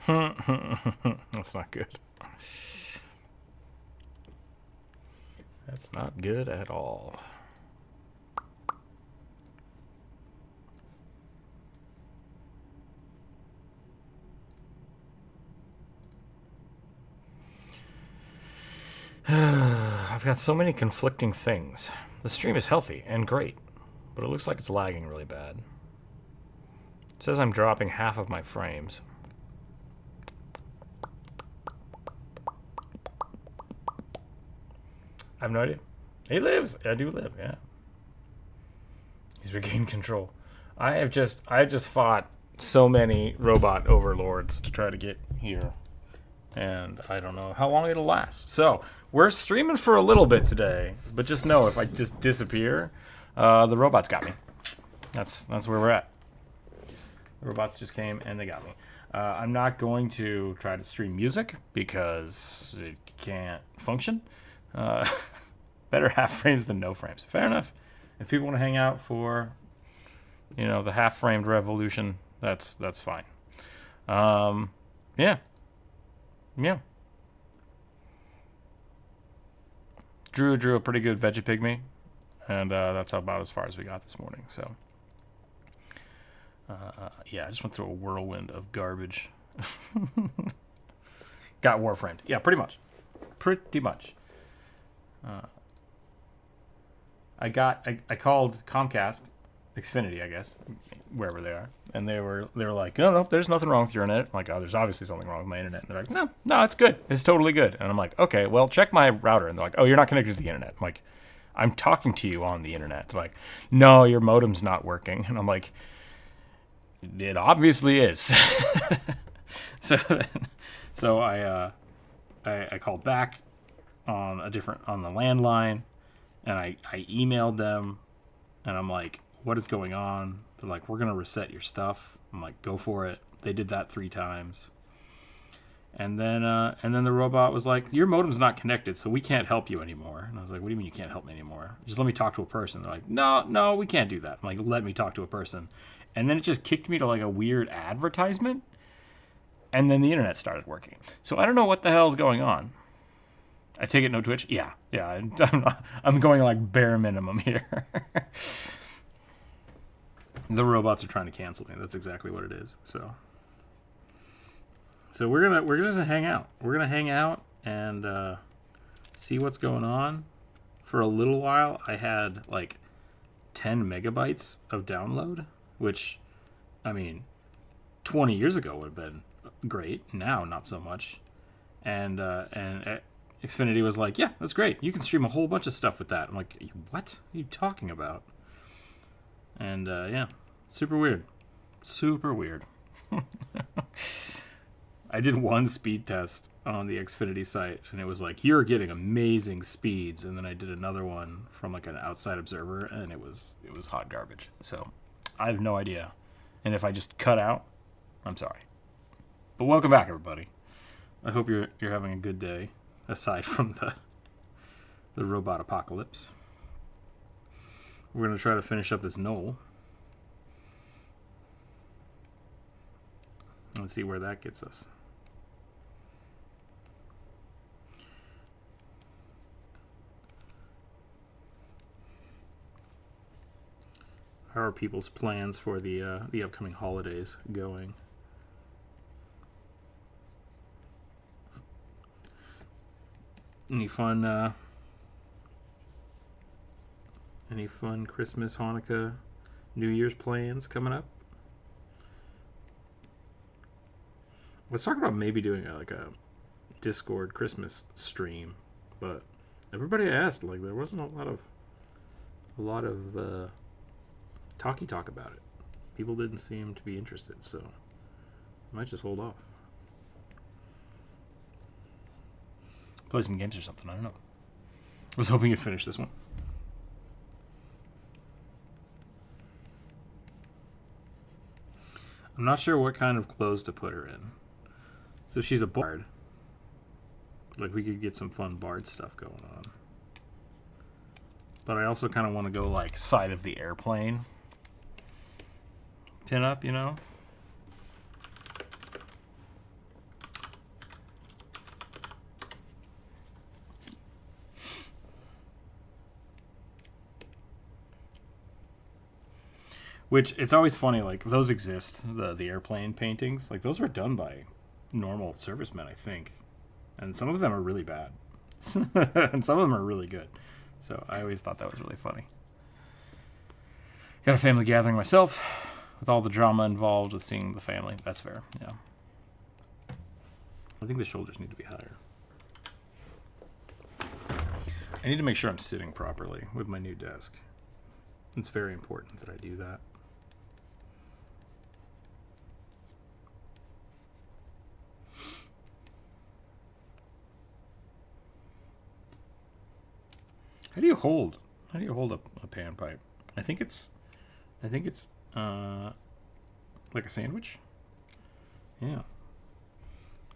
That's not good. That's not good at all. I've got so many conflicting things. The stream is healthy and great, but it looks like it's lagging really bad. It says I'm dropping half of my frames. I have no idea. He lives. I do live, yeah. He's regained control. I just fought so many robot overlords to try to get here. And I don't know how long it'll last. So, we're streaming for a little bit today. But just know, if I just disappear, the robots got me. That's where we're at. The robots just came and they got me. I'm not going to try to stream music because it can't function. Better half frames than no frames. Fair enough. If people want to hang out for, the half-framed revolution, that's fine. Yeah. Drew a pretty good veggie pygmy, and that's about as far as we got this morning. So, yeah, I just went through a whirlwind of garbage. Got warframed. Yeah, pretty much. I called Comcast, Xfinity, I guess, wherever they are, and they were like, no, there's nothing wrong with your internet. I'm like, oh, there's obviously something wrong with my internet. And they're like, no, it's good. It's totally good. And I'm like, okay, well, check my router. And they're like, oh, you're not connected to the internet. I'm like, I'm talking to you on the internet. They're like, no, your modem's not working. And I'm like, it obviously is. So I called back on the landline. And I emailed them, and I'm like, what is going on? They're like, we're going to reset your stuff. I'm like, go for it. They did that 3 times. And then the robot was like, your modem's not connected, so we can't help you anymore. And I was like, what do you mean you can't help me anymore? Just let me talk to a person. They're like, no, we can't do that. I'm like, let me talk to a person. And then it just kicked me to like a weird advertisement. And then the internet started working. So I don't know what the hell is going on. I take it no Twitch? Yeah. I'm going like bare minimum here. The robots are trying to cancel me. That's exactly what it is. So we're gonna hang out. We're gonna hang out and see what's going on. For a little while, I had like 10 megabytes of download, which, 20 years ago would have been great. Now, not so much. And Xfinity was like, yeah, that's great. You can stream a whole bunch of stuff with that. I'm like, what are you talking about? And, yeah, super weird. I did one speed test on the Xfinity site, and it was like, you're getting amazing speeds. And then I did another one from like an outside observer, and it was hot garbage. So I have no idea. And if I just cut out, I'm sorry. But welcome back, everybody. I hope you're having a good day. Aside from the robot apocalypse. We're going to try to finish up this knoll. Let's see where that gets us. How are people's plans for the upcoming holidays going? Any fun Christmas, Hanukkah, New Year's plans coming up? Let's talk about maybe doing a Discord Christmas stream, but everybody asked, there wasn't a lot of talky talk about it. People didn't seem to be interested, so I might just hold off. Play some games or something, I don't know. I was hoping you'd finish this one. I'm not sure what kind of clothes to put her in. So she's a bard. We could get some fun bard stuff going on. But I also kind of want to go side of the airplane pin up, Which, it's always funny, like, those exist, the airplane paintings. Like, those were done by normal servicemen, I think. And some of them are really bad. And some of them are really good. So I always thought that was really funny. Got a family gathering myself, with all the drama involved with seeing the family. That's fair, yeah. I think the shoulders need to be higher. I need to make sure I'm sitting properly with my new desk. It's very important that I do that. How do you hold a pan pipe? I think it's like a sandwich. Yeah.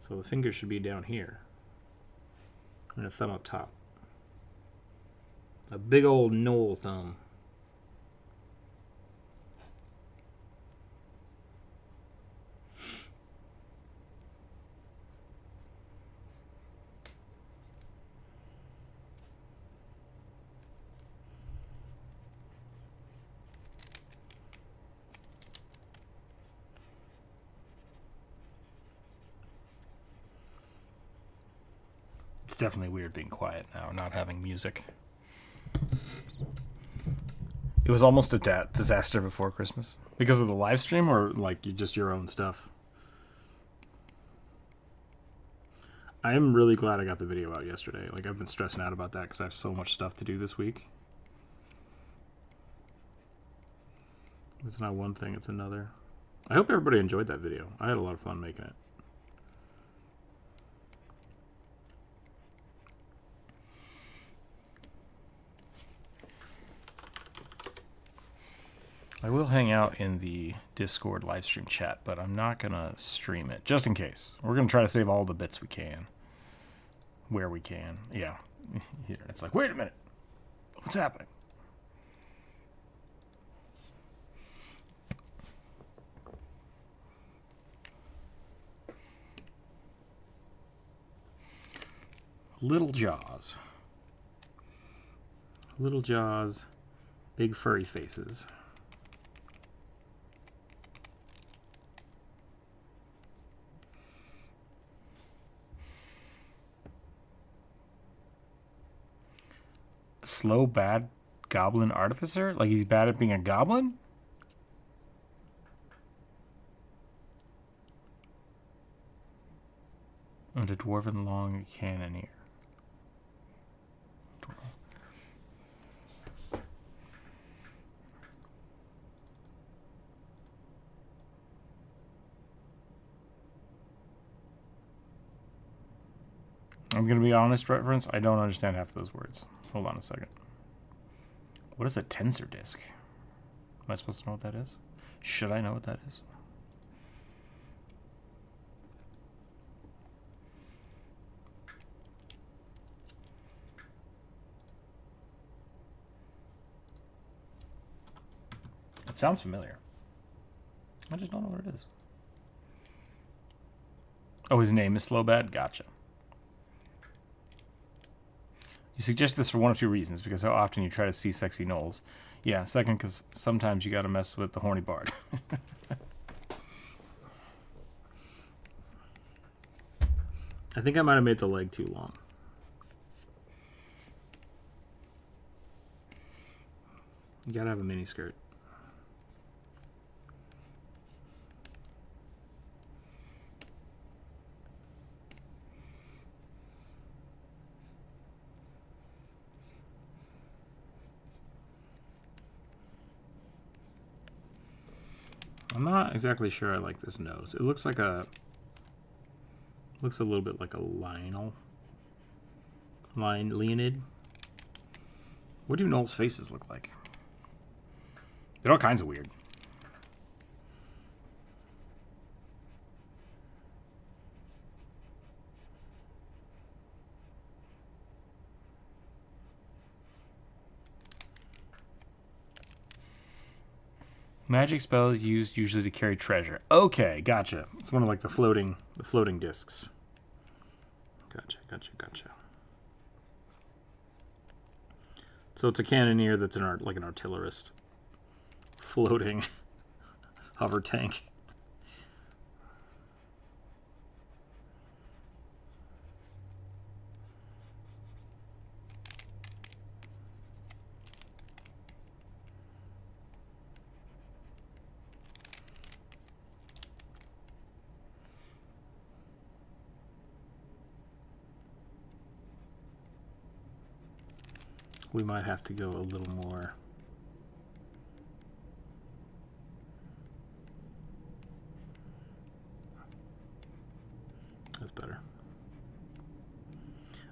So the fingers should be down here. And a thumb up top. A big old knoll thumb. It's definitely weird being quiet now, not having music. It was almost a disaster before Christmas. Because of the live stream, or like just your own stuff? I am really glad I got the video out yesterday. Like, I've been stressing out about that because I have so much stuff to do this week. It's not one thing, it's another. I hope everybody enjoyed that video. I had a lot of fun making it. I will hang out in the Discord livestream chat, but I'm not going to stream it, just in case. We're going to try to save all the bits we can. Where we can. Yeah. Here. It's like, wait a minute. What's happening? Little jaws. Little jaws. Big furry faces. Slow, bad goblin artificer? Like he's bad at being a goblin? And a dwarven long cannoneer. I'm going to be honest, reference. I don't understand half of those words. Hold on a second. What is a tensor disk? Am I supposed to know what that is? Should I know what that is? It sounds familiar. I just don't know what it is. Oh, his name is Slowbad? Gotcha. You suggest this for one of two reasons, because how often you try to see sexy gnolls. Yeah, second, because sometimes you gotta mess with the horny bard. I think I might have made the leg too long. You gotta have a mini skirt. I'm not exactly sure I like this nose. It looks like a... looks a little bit like a Leonid. What do gnolls' faces look like? They're all kinds of weird. Magic spells used usually to carry treasure. Okay, gotcha. It's one of like the floating discs. Gotcha. So it's a cannoneer that's like an artillerist floating hover tank. We might have to go a little more. That's better.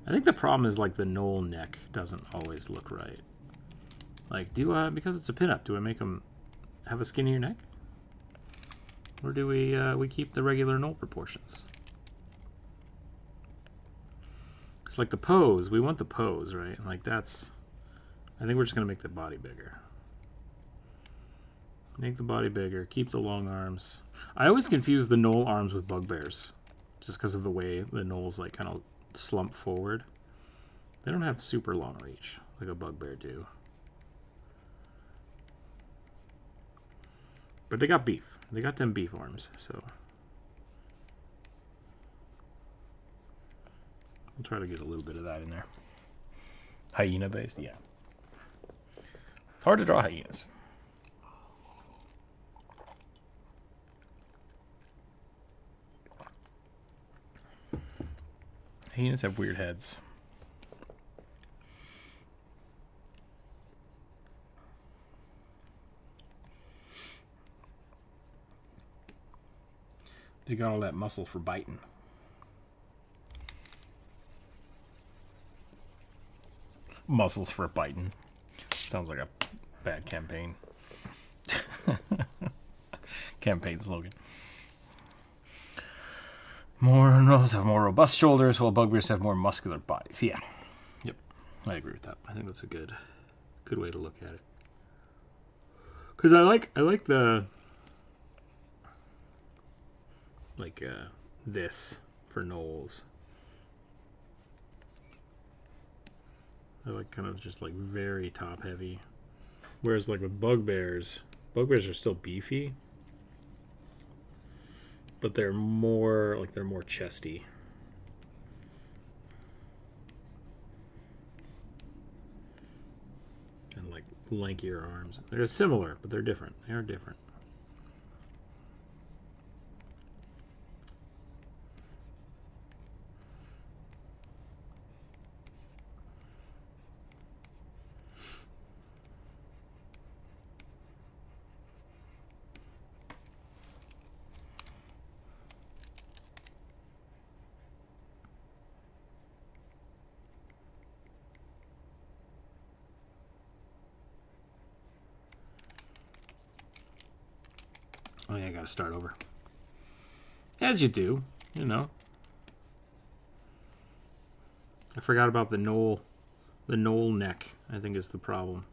I think the problem is like the knoll neck doesn't always look right. Like, because it's a pinup, do I make them have a skinnier neck? Or do we keep the regular knoll proportions? It's like the pose, we want the pose, right? Like that's, I think we're just gonna make the body bigger. Make the body bigger, keep the long arms. I always confuse the knoll arms with bugbears, just because of the way the knolls like kind of slump forward. They don't have super long reach like a bugbear do. But they got beef. They got them beef arms, so I'll try to get a little bit of that in there. Hyena based, yeah. It's hard to draw hyenas. Hyenas have weird heads. They got all that muscle for biting. Muscles for biting. Sounds like a bad campaign. Campaign slogan. More nose have more robust shoulders, while bugbears have more muscular bodies. Yeah. Yep. I agree with that. I think that's a good way to look at it. Because I like the this for gnolls. I like kind of just like very top heavy. Whereas like with bugbears are still beefy, but they're more chesty. And like lankier arms. They're similar, but they're different. They are different. Oh yeah, I gotta start over. As you do, you know. I forgot about the knoll neck, I think is the problem.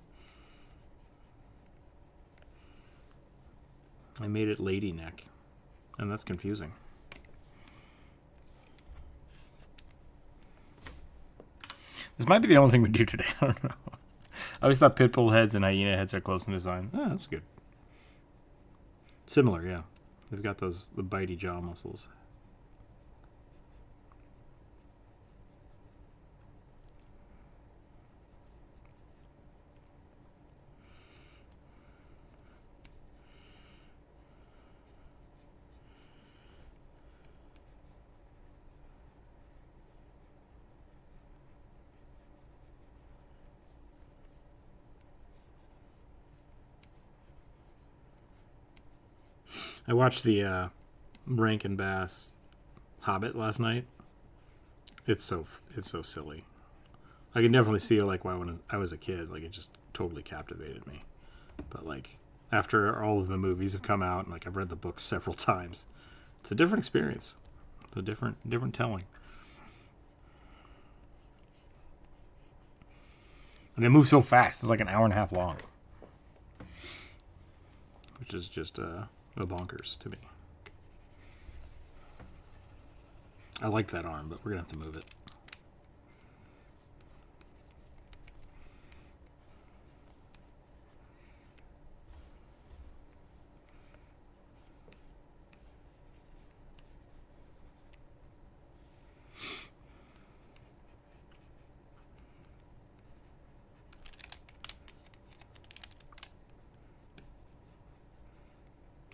I made it lady neck, and that's confusing. This might be the only thing we do today, I don't know. I always thought pit bull heads and hyena heads are close in design. Oh, that's good. Similar, yeah. They've got the bitey jaw muscles. I watched the Rankin Bass Hobbit last night. It's so silly. I can definitely see like why when I was a kid, like it just totally captivated me. But like after all of the movies have come out, and like I've read the books several times, it's a different experience. It's a different telling. And they move so fast. It's like an hour and a half long, which is just a bonkers to me. I like that arm, but we're gonna have to move it.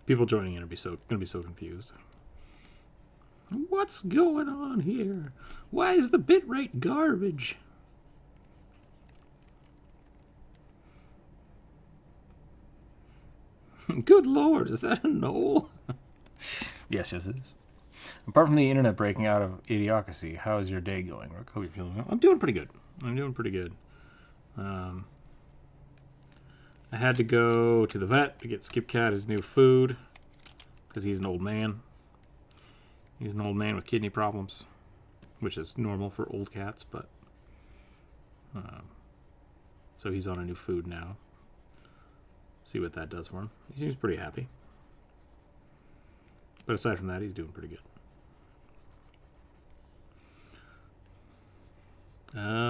People joining in are gonna be so confused. What's going on here? Why is the bitrate garbage? Good lord, is that a knoll? Yes, it is. Apart from the internet breaking out of idiocracy, how is your day going, Rook? Hope you're feeling well. I'm doing pretty good. I had to go to the vet to get Skip Cat his new food because he's an old man. He's an old man with kidney problems, which is normal for old cats, but so he's on a new food now. See what that does for him. He seems pretty happy. But aside from that, he's doing pretty good.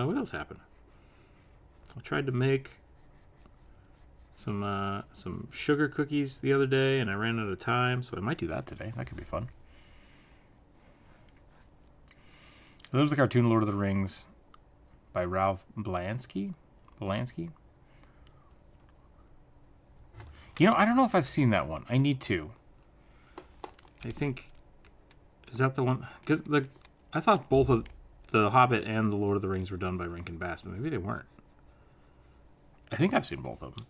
What else happened? I tried to make some sugar cookies the other day, and I ran out of time, so I might do that today. That could be fun. There's the cartoon Lord of the Rings by Ralph Blansky. You know, I don't know if I've seen that one. I need to. I think... Is that the one? Because I thought both of The Hobbit and The Lord of the Rings were done by Rankin Bass, but maybe they weren't. I think I've seen both of them.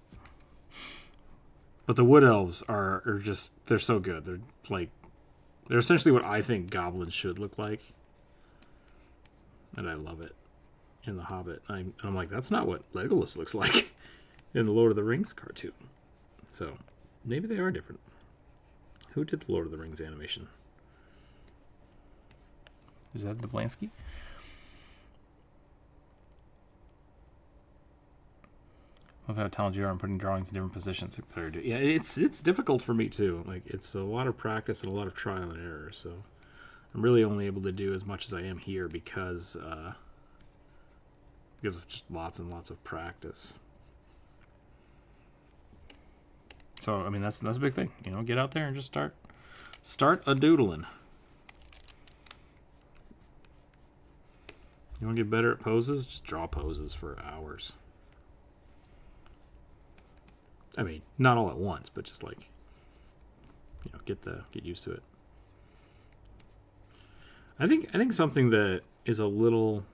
But the Wood Elves are just... They're so good. They're essentially what I think goblins should look like. And I love it in The Hobbit. I'm like, that's not what Legolas looks like in the Lord of the Rings cartoon. So, maybe they are different. Who did the Lord of the Rings animation? Is that the Blansky? I love how talented you are in putting drawings in different positions. Yeah, it's difficult for me too. Like, it's a lot of practice and a lot of trial and error. So, I'm really only able to do as much as I am here because of just lots and lots of practice. So, I mean, that's a big thing. You know, get out there and just start a doodling. You want to get better at poses? Just draw poses for hours. I mean, not all at once, but just like, you know, get used to it. I think something that is a little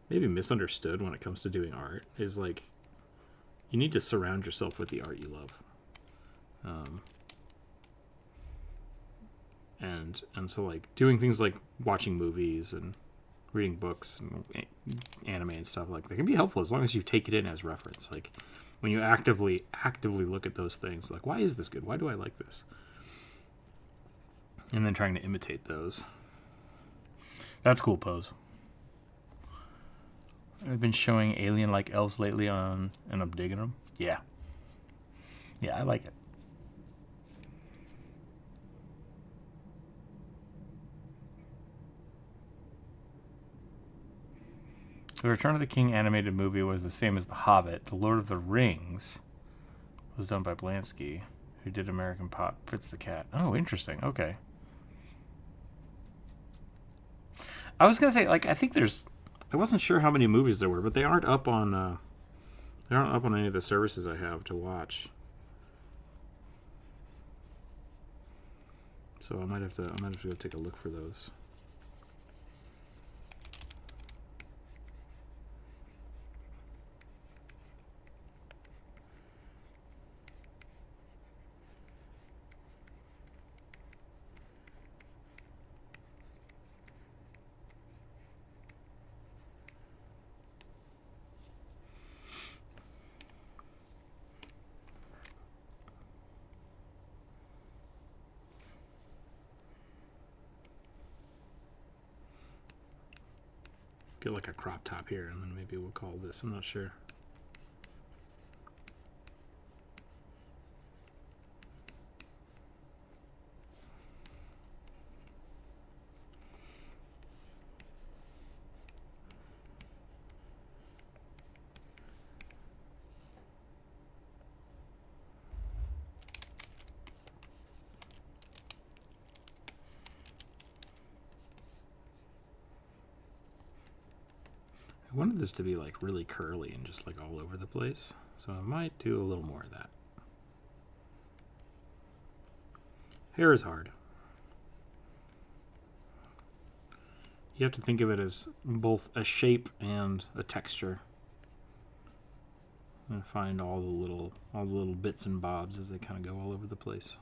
maybe misunderstood when it comes to doing art is like you need to surround yourself with the art you love. And so like doing things like watching movies and reading books and anime and stuff, like they can be helpful as long as you take it in as reference. Like when you actively look at those things, like, why is this good? Why do I like this? And then trying to imitate those. That's cool pose. I've been showing alien-like elves lately and I'm digging them. Yeah. Yeah, I like it. The Return of the King animated movie was the same as The Hobbit. The Lord of the Rings was done by Blansky, who did American Pop. Fritz the Cat. Oh, interesting. Okay. I was gonna say, like, I think there's... I wasn't sure how many movies there were, but they aren't up on any of the services I have to watch. So I might have to go take a look for those. Get like a crop top here, and then maybe we'll call this. I'm not sure. I wanted this to be like really curly and just like all over the place, so I might do a little more of that. Hair is hard. You have to think of it as both a shape and a texture. And find all the little bits and bobs as they kind of go all over the place.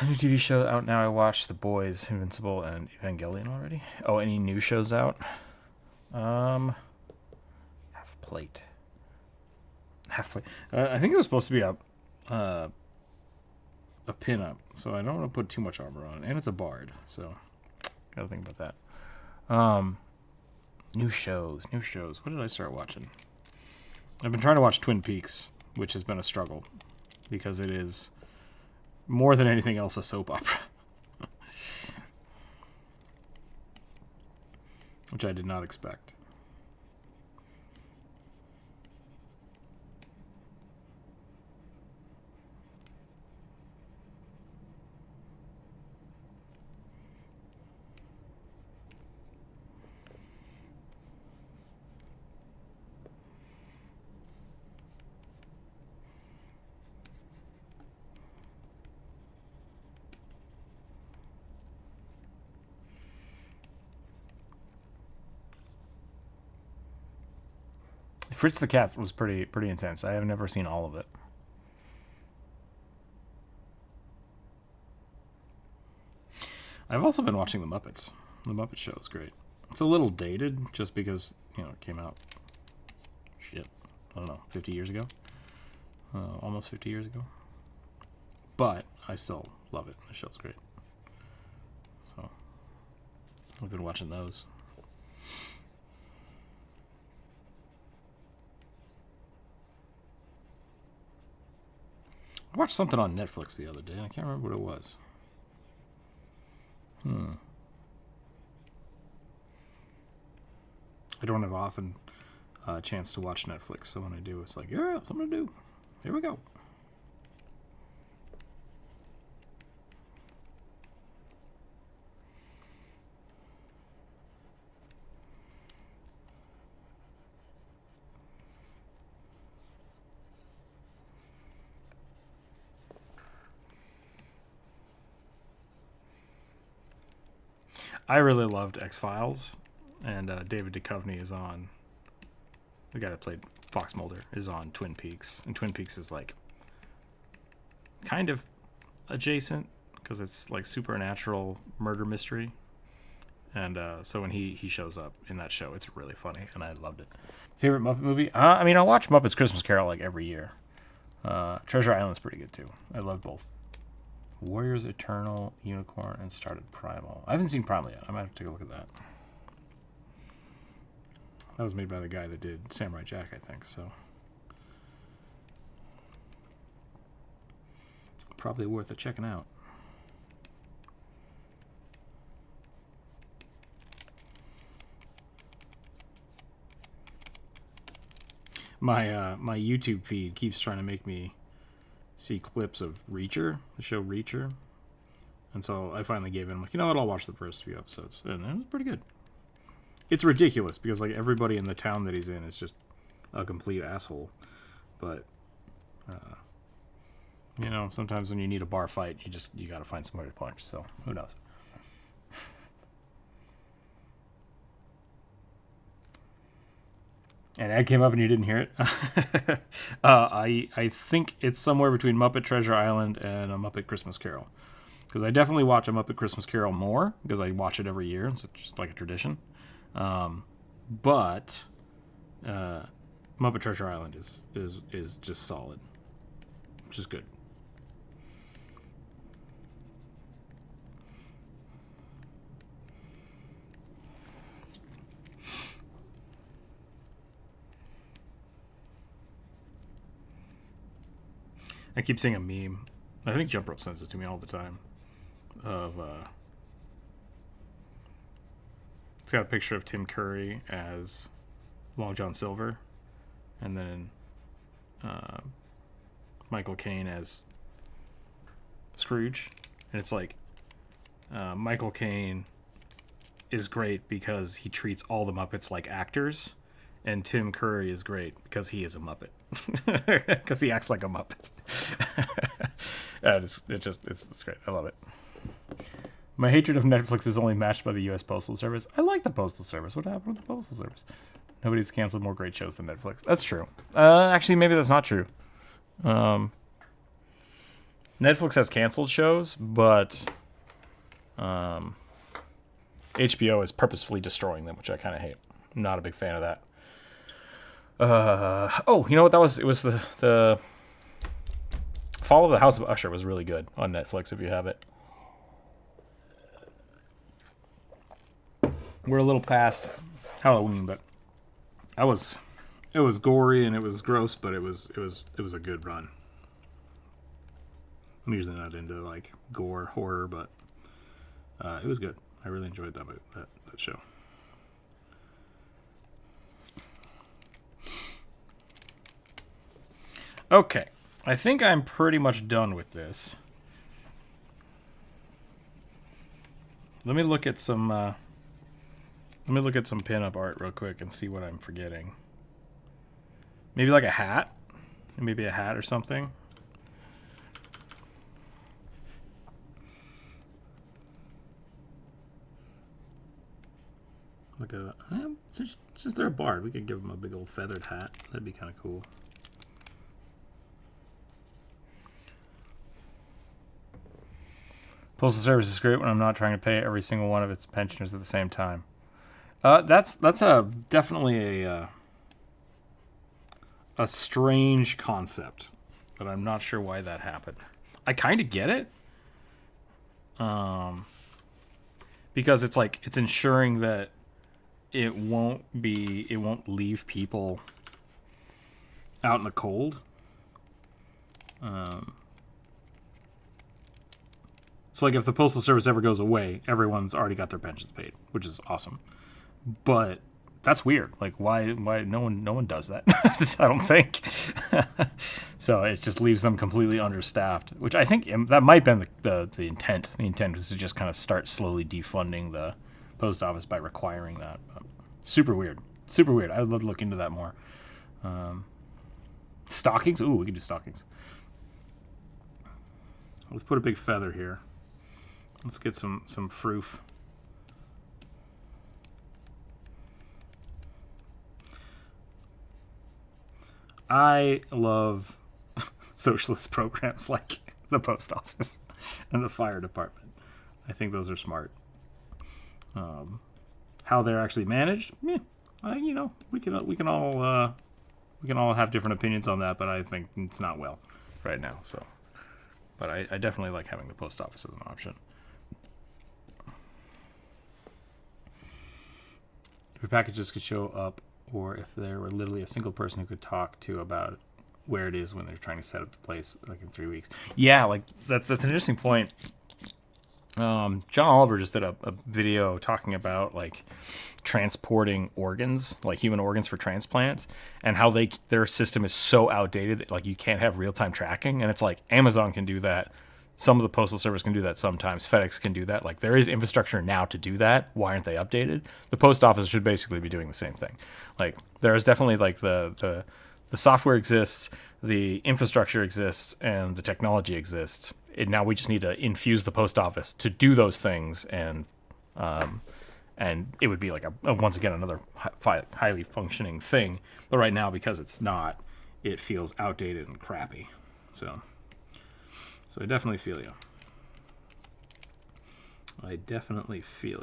New TV show out now. I watched The Boys, Invincible, and Evangelion already. Oh, any new shows out? Half Plate. I think it was supposed to be a pin-up, so I don't want to put too much armor on. And it's a bard, so gotta think about that. New shows. What did I start watching? I've been trying to watch Twin Peaks, which has been a struggle because it is more than anything else a soap opera, which I did not expect. Fritz the Cat was pretty intense. I have never seen all of it. I've also been watching The Muppets. The Muppet Show is great. It's a little dated just because, it came out, I don't know, 50 years ago? Almost 50 years ago. But I still love it. The show's great. So, I've been watching those. I watched something on Netflix the other day, and I can't remember what it was. I don't have often a chance to watch Netflix, so when I do, it's like, yeah, something to do. Here we go. I really loved X-Files, and David Duchovny is on, the guy that played Fox Mulder, is on Twin Peaks, and Twin Peaks is like kind of adjacent because it's like supernatural murder mystery, and so when he shows up in that show, it's really funny, and I loved it. Favorite Muppet movie? I mean, I watch Muppets Christmas Carol like every year. Treasure Island's pretty good too. I love both. Warriors Eternal, Unicorn, and started Primal. I haven't seen Primal yet. I might have to take a look at that. That was made by the guy that did Samurai Jack, I think, so. Probably worth it checking out. My YouTube feed keeps trying to make me see clips of Reacher, the show Reacher. And so I finally gave in. I'm like, you know what? I'll watch the first few episodes. And it was pretty good. It's ridiculous because like everybody in the town that he's in is just a complete asshole. But, sometimes when you need a bar fight, you got to find somebody to punch. So who knows? And Ed came up and you didn't hear it. I think it's somewhere between Muppet Treasure Island and A Muppet Christmas Carol. Because I definitely watch A Muppet Christmas Carol more, because I watch it every year. It's just like a tradition. But Muppet Treasure Island is just solid. Which is good. I keep seeing a meme. I think Jump Rope sends it to me all the time. It's got a picture of Tim Curry as Long John Silver, and then Michael Caine as Scrooge. And it's like Michael Caine is great because he treats all the Muppets like actors, and Tim Curry is great because he is a Muppet. Because he acts like a Muppet. It's great. I love it. My hatred of Netflix is only matched by the U.S. Postal Service. I like the Postal Service. What happened with the Postal Service? Nobody's canceled more great shows than Netflix. That's true. Actually, maybe that's not true. Netflix has canceled shows, but HBO is purposefully destroying them, which I kind of hate. I'm not a big fan of that. You know what that was? It was the Fall of the House of Usher was really good on Netflix if you have it. We're a little past Halloween, but it was gory and it was gross, but it was a good run. I'm usually not into like gore horror, but it was good. I really enjoyed that show. Okay, I think I'm pretty much done with this. Let me look at some pinup art real quick and see what I'm forgetting. Maybe like a hat? Maybe a hat or something? Like since they're a bard, we could give them a big old feathered hat. That'd be kind of cool. Postal Service is great when I'm not trying to pay every single one of its pensioners at the same time. That's definitely a strange concept, but I'm not sure why that happened. I kind of get it, because it's ensuring that it won't leave people out in the cold. So like if the Postal Service ever goes away, everyone's already got their pensions paid, which is awesome. But that's weird. Like why no one does that? I don't think. So it just leaves them completely understaffed, which I think that might have been the intent. The intent was to just kind of start slowly defunding the post office by requiring that. But super weird. Super weird. I would love to look into that more. Stockings? Ooh, we can do stockings. Let's put a big feather here. Let's get some froof. I love socialist programs like the post office and the fire department. I think those are smart. How they're actually managed, we can all have different opinions on that, but I think it's not well right now. So, but I definitely like having the post office as an option. If your packages could show up, or if there were literally a single person who could talk to about where it is when they're trying to set up the place, like in 3 weeks. Yeah, like that's an interesting point. John Oliver just did a video talking about like transporting organs, like human organs for transplants, and how their system is so outdated that like you can't have real-time tracking. And it's like Amazon can do that. Some of the Postal Service can do that sometimes. FedEx can do that. Like there is infrastructure now to do that. Why aren't they updated? The post office should basically be doing the same thing. Like there is definitely like the software exists, the infrastructure exists, and the technology exists. And now we just need to infuse the post office to do those things, and it would be like once again another highly functioning thing. But right now, because it's not, it feels outdated and crappy. So I definitely feel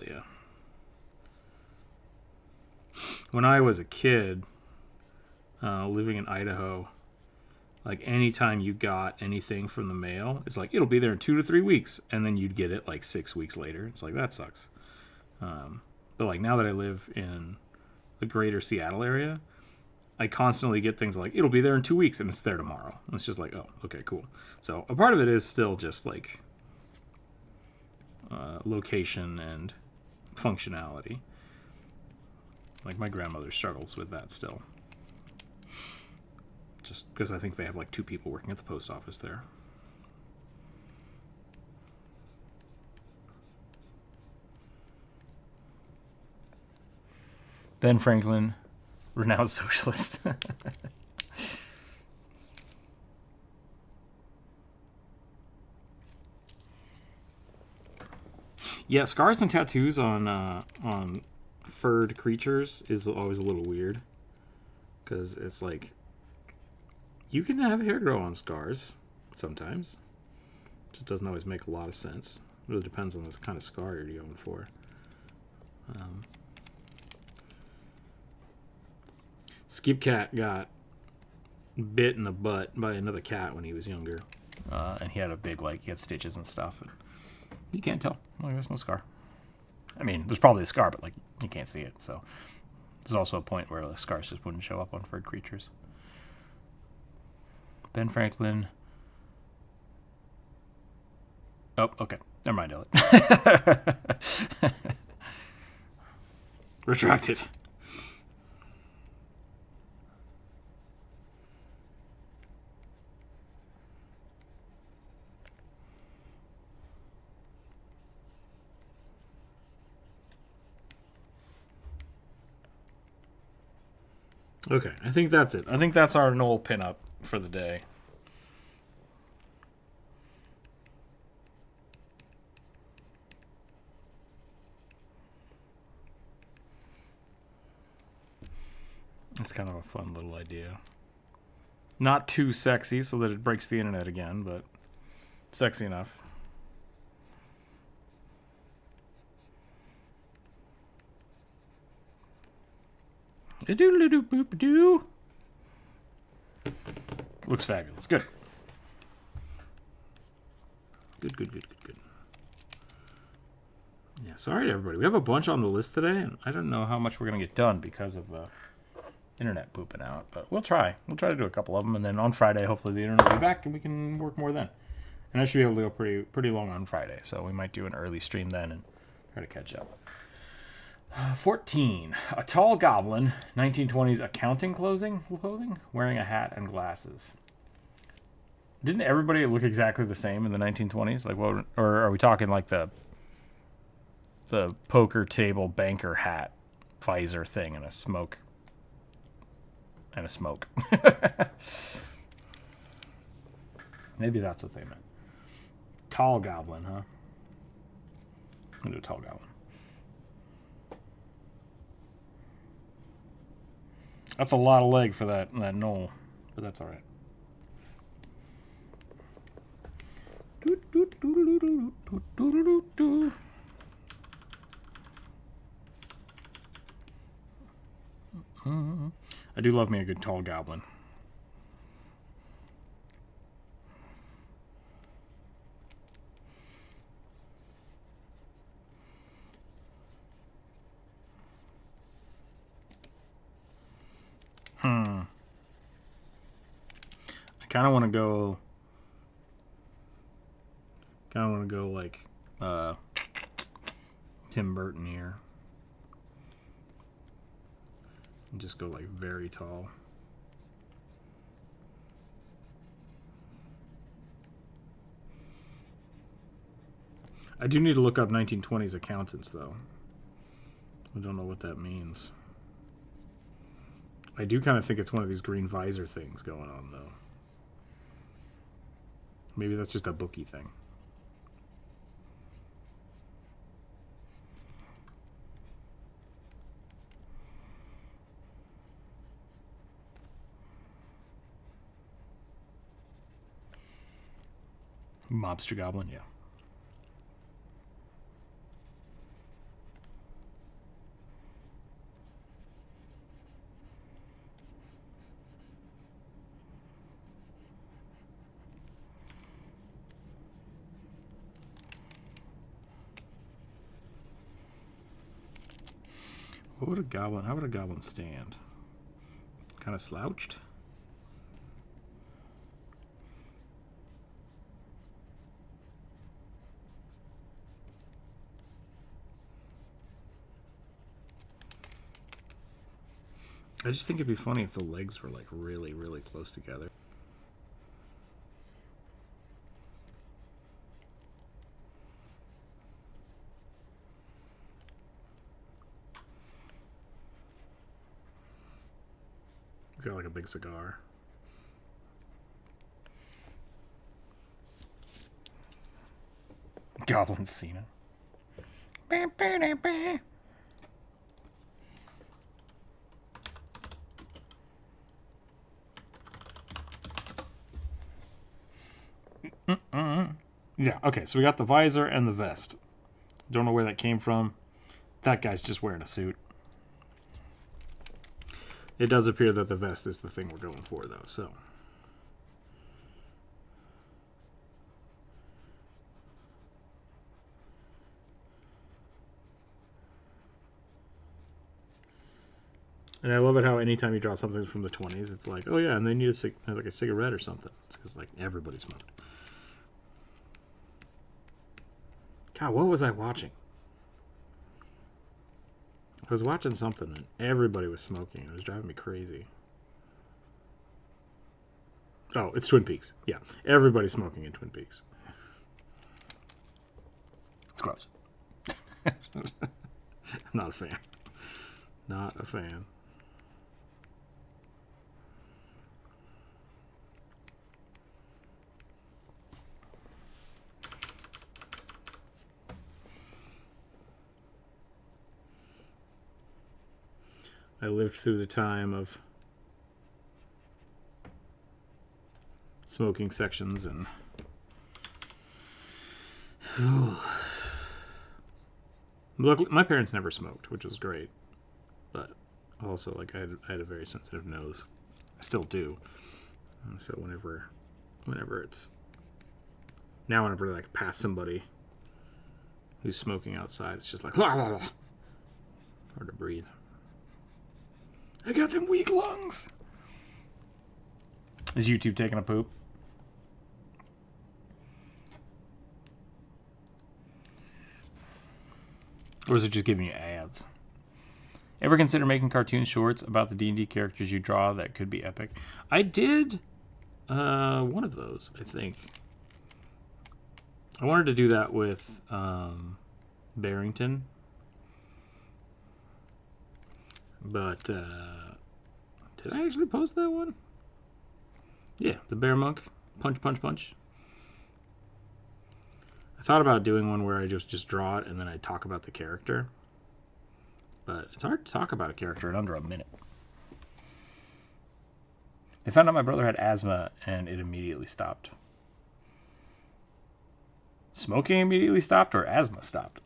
you. When I was a kid, living in Idaho, like anytime you got anything from the mail, it's like it'll be there in 2 to 3 weeks, and then you'd get it like 6 weeks later. It's like that sucks. But like now that I live in the greater Seattle area, I constantly get things like it'll be there in 2 weeks and it's there tomorrow. And it's just like, oh, okay, cool. So a part of it is still just like location and functionality. Like my grandmother struggles with that still. Just because I think they have like 2 people working at the post office there. Ben Franklin renowned socialist. Yeah, scars and tattoos on furred creatures is always a little weird, because it's like you can have hair grow on scars sometimes. It just doesn't always make a lot of sense. It really depends on this kind of scar you're going for. Skip Cat got bit in the butt by another cat when he was younger. And he had a big, like, he had stitches and stuff. And you can't tell. Well, there's no scar. I mean, there's probably a scar, but, like, you can't see it. So there's also a point where the scars just wouldn't show up on furred creatures. Ben Franklin. Oh, okay. Never mind, Elliot. Retracted. Okay, I think that's it. I think that's our Knoll pinup for the day. It's kind of a fun little idea. Not too sexy so that it breaks the internet again, but sexy enough. A-doodle-doo-boop-doo. Looks fabulous. Good. Good. Yeah, sorry to everybody. We have a bunch on the list today, and I don't know how much we're going to get done because of the internet pooping out, but we'll try. We'll try to do a couple of them, and then on Friday, hopefully the internet will be back, and we can work more then. And I should be able to go pretty long on Friday, so we might do an early stream then and try to catch up. 14. A tall goblin, 1920s accounting clothing, wearing a hat and glasses. Didn't everybody look exactly the same in the 1920s? Like, what? Or are we talking like the poker table banker hat visor thing and a smoke? Maybe that's what they meant. Tall goblin, huh? I'm gonna do a tall goblin. That's a lot of leg for that knoll, but that's all right. I do love me a good tall goblin. I kind of want to go. Like Tim Burton here, and just go like very tall. I do need to look up 1920s accountants, though. I don't know what that means. I do kind of think it's one of these green visor things going on, though. Maybe that's just a bookie thing. Mobster goblin, yeah. What would a goblin? How would a goblin stand? Kind of slouched. I just think it'd be funny if the legs were like really, really close together. He's got like a big cigar. Goblin Cena. Yeah, okay, so we got the visor and the vest. Don't know where that came from. That guy's just wearing a suit. It does appear that the vest is the thing we're going for, though, so. And I love it how anytime you draw something from the 20s, it's like, oh yeah, and they need like a cigarette or something. It's because like everybody smoked. God, what was I watching? I was watching something and everybody was smoking. It was driving me crazy. Oh, it's Twin Peaks. Yeah, everybody's smoking in Twin Peaks. It's gross. I'm not a fan. Not a fan. I lived through the time of smoking sections and look, my parents never smoked, which was great, but also like I had a very sensitive nose. I still do. So whenever it's now, whenever I like pass somebody who's smoking outside, it's just like hard to breathe. I got them weak lungs. Is YouTube taking a poop? Or is it just giving you ads? Ever consider making cartoon shorts about the D&D characters you draw that could be epic? I did one of those, I think. I wanted to do that with Barrington. But, did I actually post that one? Yeah, the bear monk. Punch, punch, punch. I thought about doing one where I just draw it and then I talk about the character. But it's hard to talk about a character in under a minute. They found out my brother had asthma and it immediately stopped. Smoking immediately stopped or asthma stopped?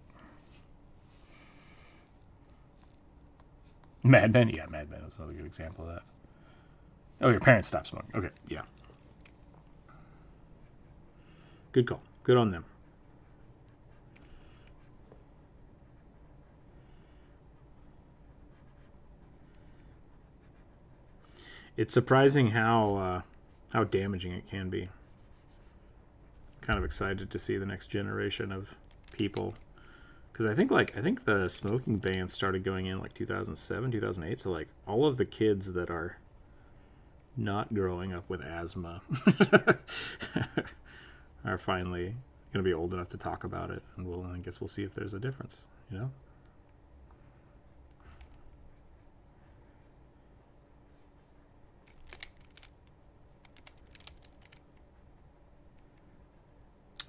Mad Men? Yeah, Mad Men was another good example of that. Oh, your parents stopped smoking. Okay, yeah. Good call. Good on them. It's surprising how damaging it can be. Kind of excited to see the next generation of people. Because I think the smoking ban started going in like 2007, 2008. So like all of the kids that are not growing up with asthma are finally going to be old enough to talk about it, and I guess we'll see if there's a difference. You know.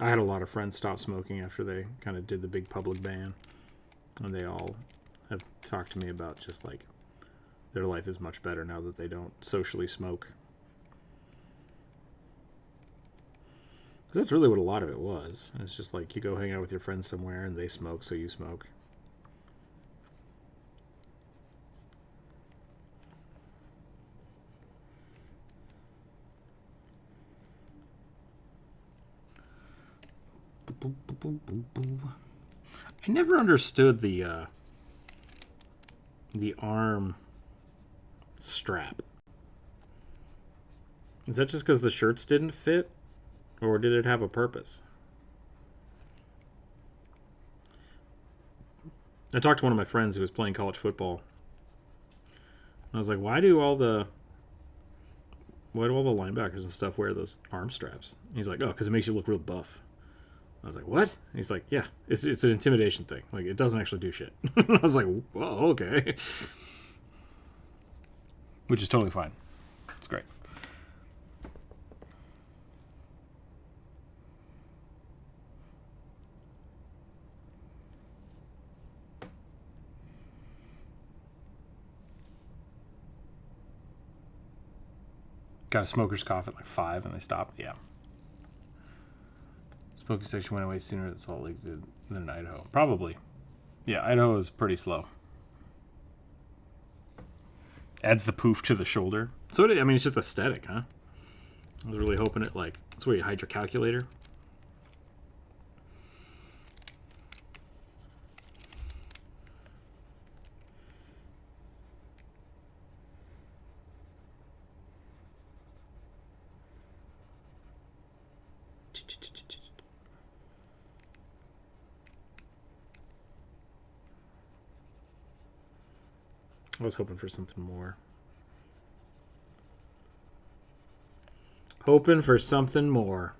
I had a lot of friends stop smoking after they kind of did the big public ban. And they all have talked to me about just like their life is much better now that they don't socially smoke. Because that's really what a lot of it was. It's just like you go hang out with your friends somewhere and they smoke, so you smoke. I never understood the arm strap. Is that just because the shirts didn't fit? Or did it have a purpose? I talked to one of my friends who was playing college football. And I was like, why do all the linebackers and stuff wear those arm straps? And he's like, oh, because it makes you look real buff. I was like, what? And he's like, yeah, it's an intimidation thing. Like, it doesn't actually do shit. I was like, whoa, okay. Which is totally fine. Got a smoker's cough at like 5 and they stopped. Yeah. Smoking section went away sooner than Salt Lake did than Idaho. Probably. Yeah, Idaho is pretty slow. Adds the poof to the shoulder. So, I mean, it's just aesthetic, huh? I was really hoping it, like, that's where you hide your calculator. I was hoping for something more. Hoping for something more.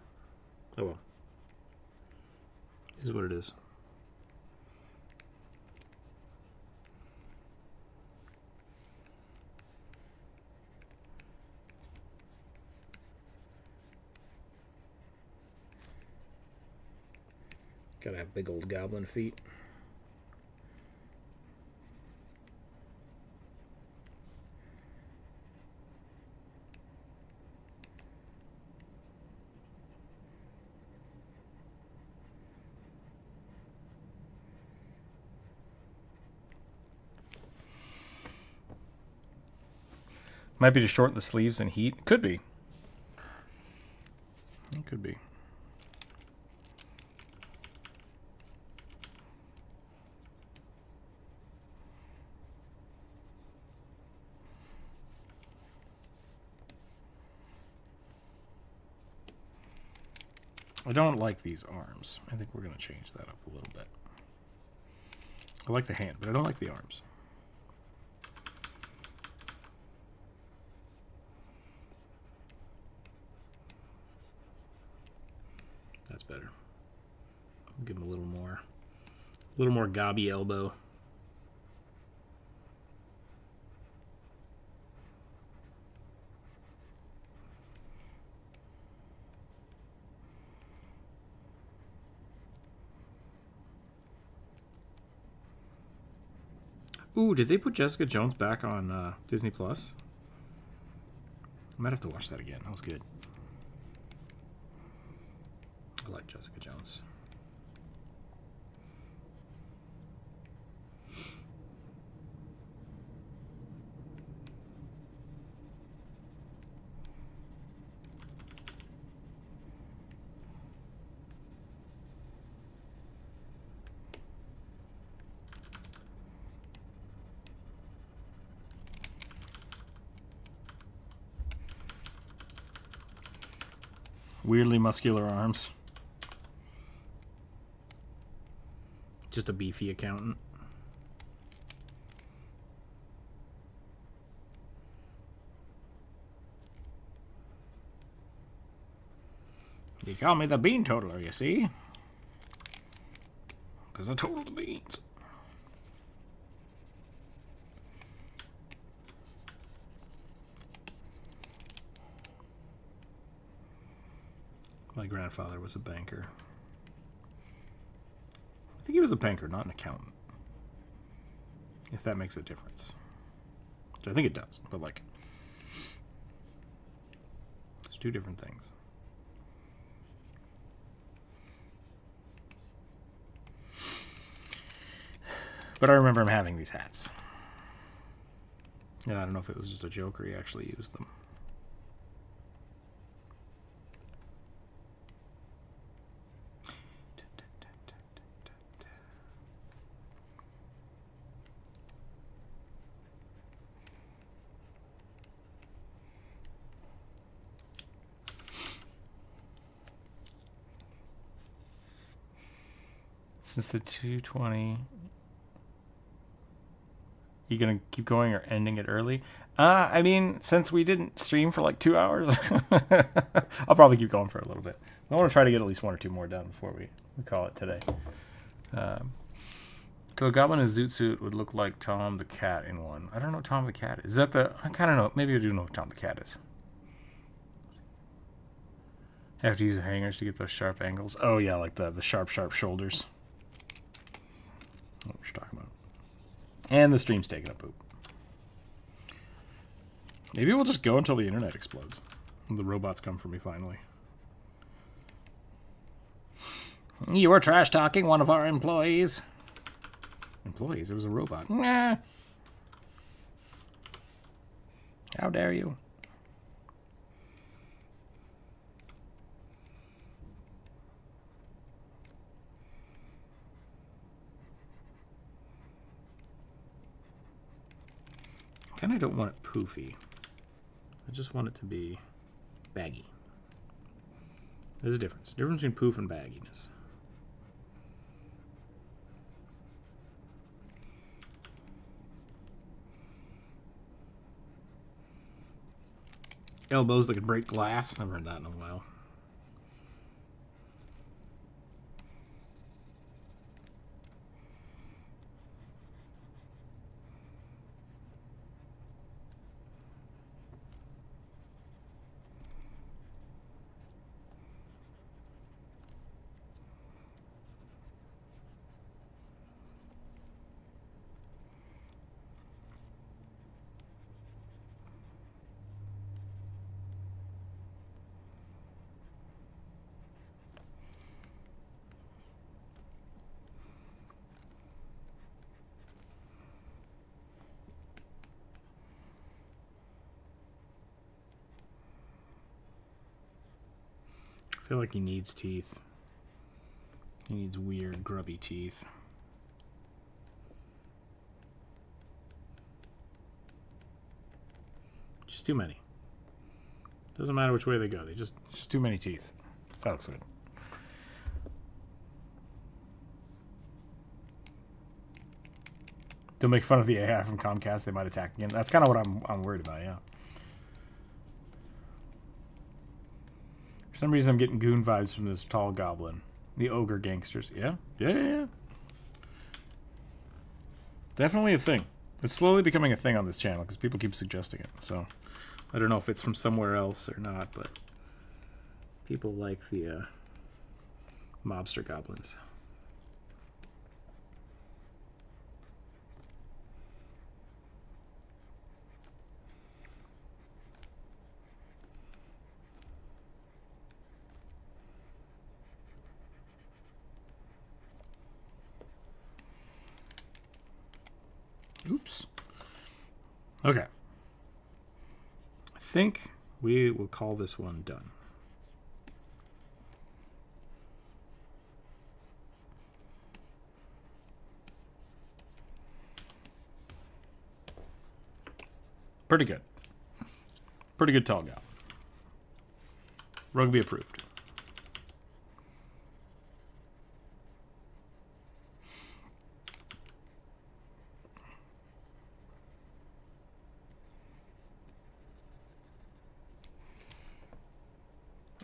Oh well. Is what it is. Gotta have big old goblin feet. Might be to shorten the sleeves and heat. Could be. It could be. I don't like these arms. I think we're going to change that up a little bit. I like the hand, but I don't like the arms. That's better. Give him a little more gobby elbow. Ooh, did they put Jessica Jones back on Disney Plus? I might have to watch that again. That was good. I like Jessica Jones. Weirdly muscular arms. Just a beefy accountant. You call me the bean totaler, you see? Because I total the beans. My grandfather was a banker. I think he was a banker, not an accountant. If that makes a difference. Which I think it does, but like, it's two different things. But I remember him having these hats. And I don't know if it was just a joke or he actually used them. Since the 220, you gonna keep going or ending it early? I mean, since we didn't stream for like 2 hours, I'll probably keep going for a little bit. I want to try to get at least 1 or 2 more done before we call it today. So a goblin in a zoot suit would look like Tom the Cat in one. I don't know what Tom the Cat is. Is that the... I kind of know. Maybe I do know what Tom the Cat is. Have to use hangers to get those sharp angles. Oh, yeah, like the sharp shoulders. What we're talking about. And the stream's taking a poop. Maybe we'll just go until the internet explodes. The robots come for me finally. You were trash talking one of our employees. Employees? It was a robot. Nah. How dare you? Kind of don't want it poofy. I just want it to be baggy. There's a difference. Difference between poof and bagginess. Elbows that could break glass. I've heard that in a while. I feel like he needs teeth. He needs weird, grubby teeth. Just too many. Doesn't matter which way they go. It's just too many teeth. That looks good. Don't make fun of the AI from Comcast. They might attack again. That's kind of what I'm worried about, yeah. For some reason, I'm getting goon vibes from this tall goblin. The ogre gangsters. Yeah? Yeah. Definitely a thing. It's slowly becoming a thing on this channel because people keep suggesting it. So, I don't know if it's from somewhere else or not, but people like the mobster goblins. Oops. Okay. I think we will call this one done. Pretty good. Pretty good tall guy. Rugby approved.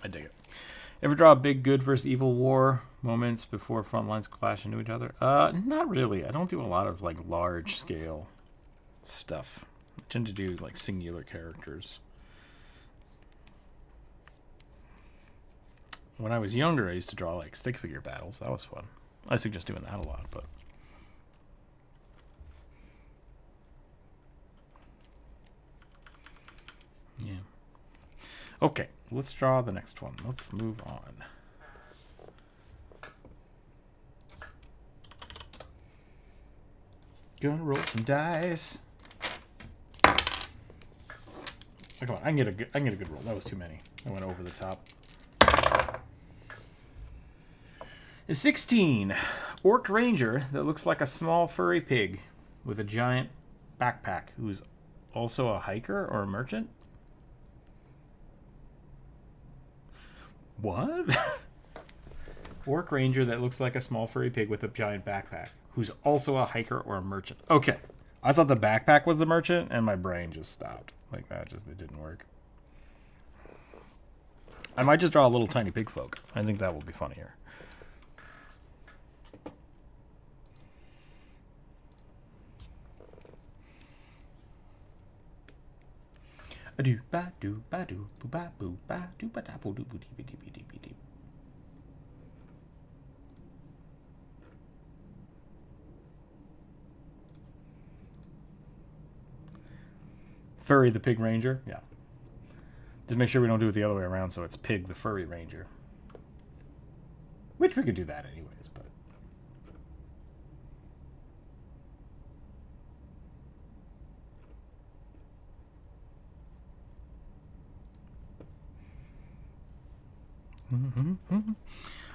I dig it. Ever draw a big good versus evil war moments before front lines clash into each other? Not really. I don't do a lot of like large scale stuff. I tend to do like singular characters. When I was younger, I used to draw like stick figure battles. That was fun. I suggest doing that a lot, but yeah. Okay, let's draw the next one. Let's move on. Gonna roll some dice. Oh, come on, I can get a good roll. That was too many. I went over the top. A 16. Orc ranger that looks like a small furry pig with a giant backpack who's also a hiker or a merchant. What? Orc ranger that looks like a small furry pig with a giant backpack who's also a hiker or a merchant. Okay. I thought the backpack was the merchant and my brain just stopped. Like that it didn't work. I might just draw a little tiny pig folk. I think that will be funnier. Do ba do ba do ba boo ba do ba da boo do boo dee bee dee bee dee bee dee. Furry the pig ranger, yeah. Just make sure we don't do it the other way around, so it's Pig the furry ranger. Which we could do that anyways, but...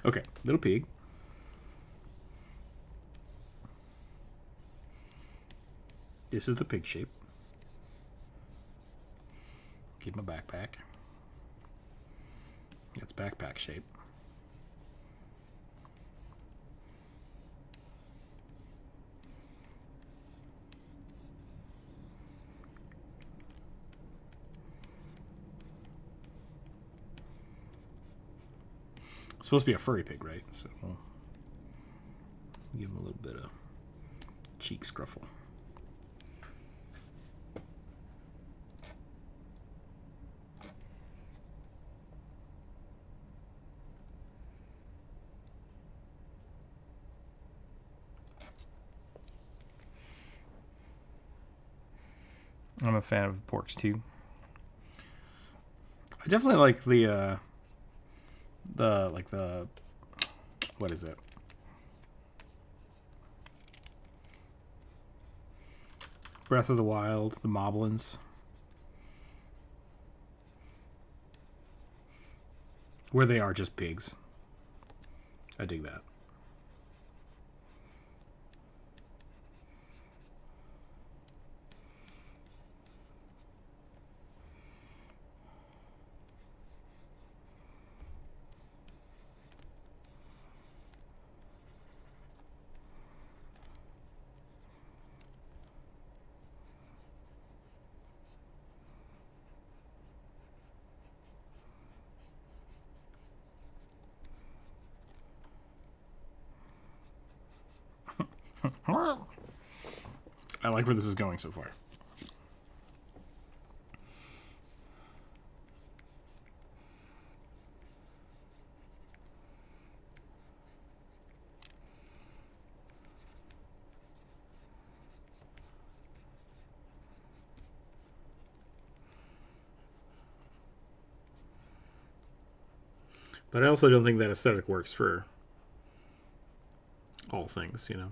Okay, little pig. This is the pig shape. Keep my backpack. It's backpack shape. It's supposed to be a furry pig, right? So we'll give him a little bit of cheek scruffle. I'm a fan of porks too. I definitely like the what is it? Breath of the Wild, the Moblins. Where they are just pigs. I dig that. I like where this is going so far. But I also don't think that aesthetic works for all things, you know.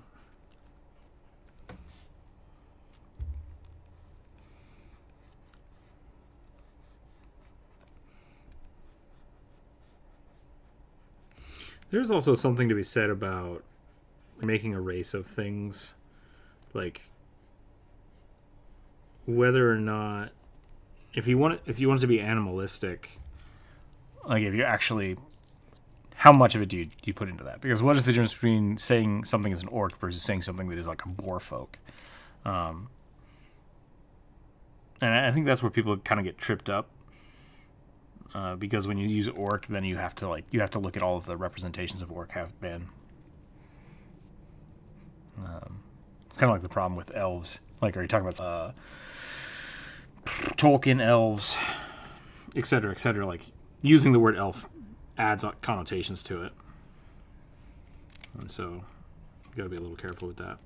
There's also something to be said about making a race of things, like whether or not if you want it to be animalistic, like if you actually, how much of it do you put into that? Because what is the difference between saying something is an orc versus saying something that is like a boar folk? And I think that's where people kind of get tripped up. Because when you use orc, then you have to look at all of the representations of orc have been. It's kind of like the problem with elves. Like, are you talking about Tolkien elves, et cetera, et cetera? Like, using the word elf adds connotations to it, and so you got to be a little careful with that.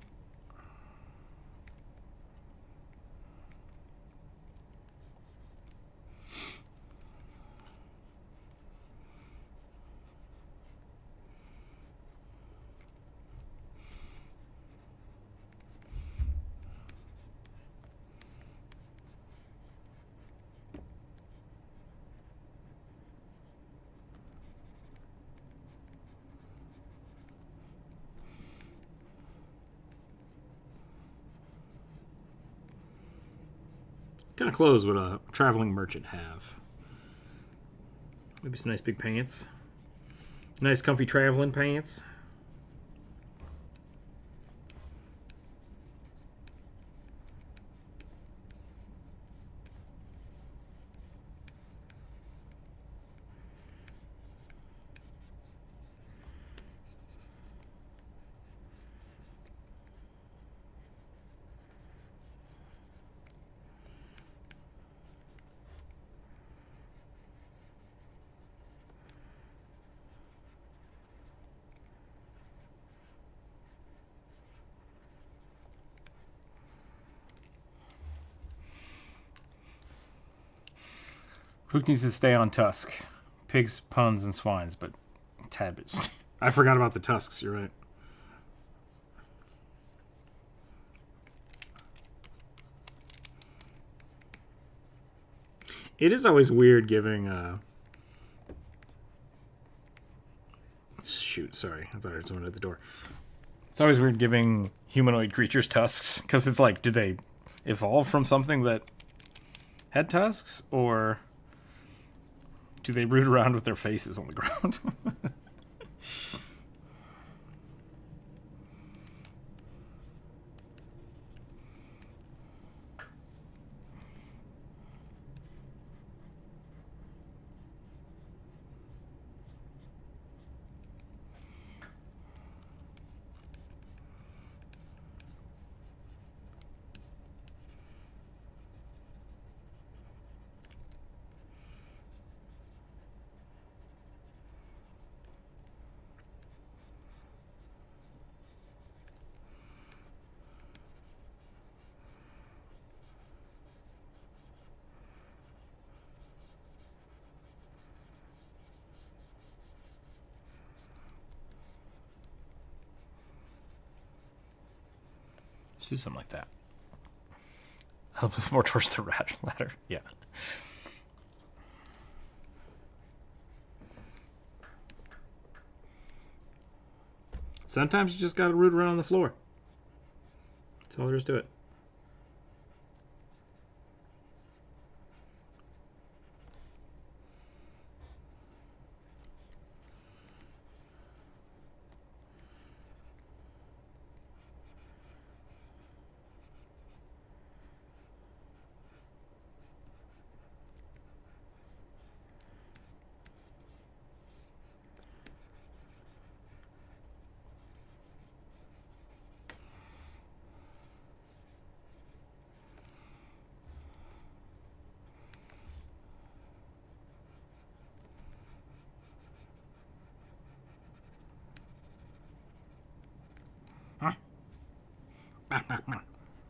Kind of clothes would a traveling merchant have? Maybe some nice big pants. Nice comfy traveling pants. Pook needs to stay on Tusk. Pigs, puns, and swines, but tabbits. I forgot about the tusks. You're right. It is always weird giving. Shoot, sorry. I thought I heard someone at the door. It's always weird giving humanoid creatures tusks, because it's like, did they evolve from something that had tusks, or do they root around with their faces on the ground? Let's do something like that. A little bit more towards the ladder. Yeah. Sometimes you just gotta root around on the floor. That's all there is to it.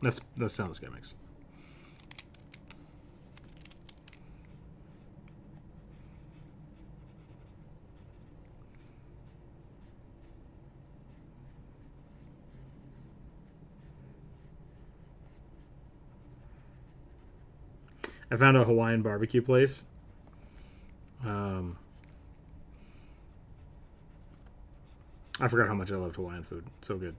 That's the sound this guy makes. I found a Hawaiian barbecue place. I forgot how much I loved Hawaiian food. So good.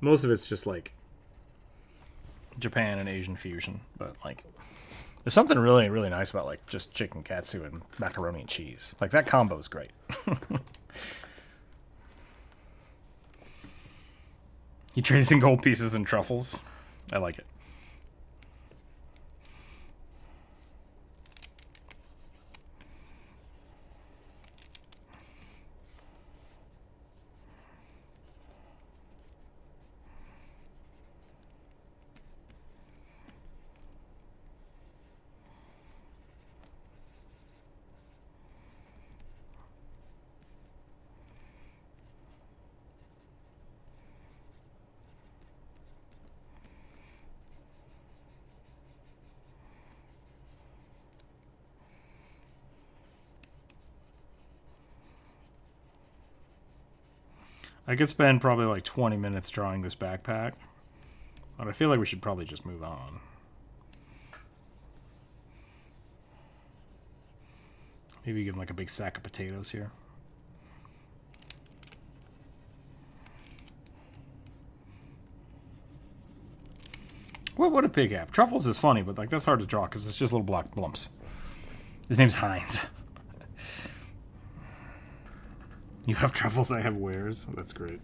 Most of it's just like Japan and Asian fusion, but like there's something really, really nice about like just chicken katsu and macaroni and cheese. Like that combo is great. You trades in gold pieces and truffles. I like it. I could spend probably like 20 minutes drawing this backpack, but I feel like we should probably just move on. Maybe give him like a big sack of potatoes here. What would a pig have? Truffles is funny, but like that's hard to draw because it's just little block lumps. His name's Heinz. You have truffles, I have wares. That's great.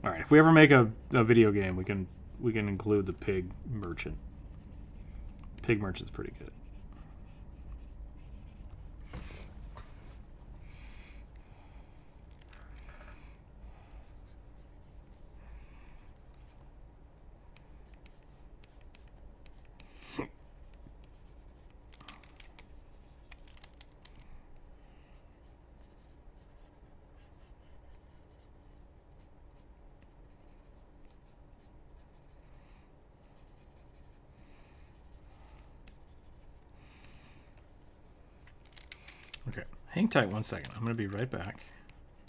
All right, if we ever make a video game, we can include the pig merchant. Pig merchant's pretty good. Hang tight 1 second. I'm going to be right back.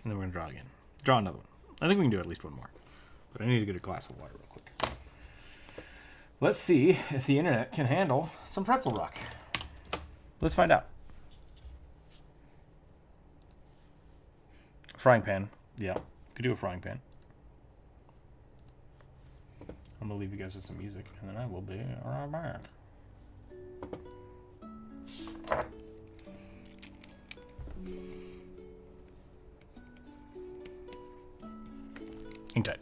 And then we're going to draw again. Draw another one. I think we can do at least one more. But I need to get a glass of water real quick. Let's see if the internet can handle some pretzel rock. Let's find out. Frying pan. Yeah, could do a frying pan. I'm going to leave you guys with some music, and then I will be right back. Hang tight.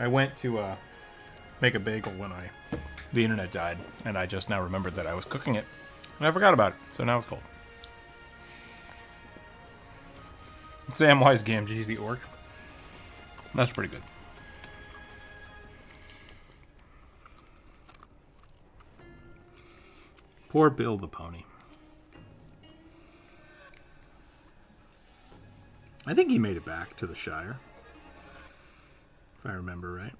I went to make a bagel when the internet died, and I just now remembered that I was cooking it, and I forgot about it, so now it's cold. Samwise Gamgee, the orc. That's pretty good. Poor Bill the pony. I think he made it back to the Shire, if I remember right.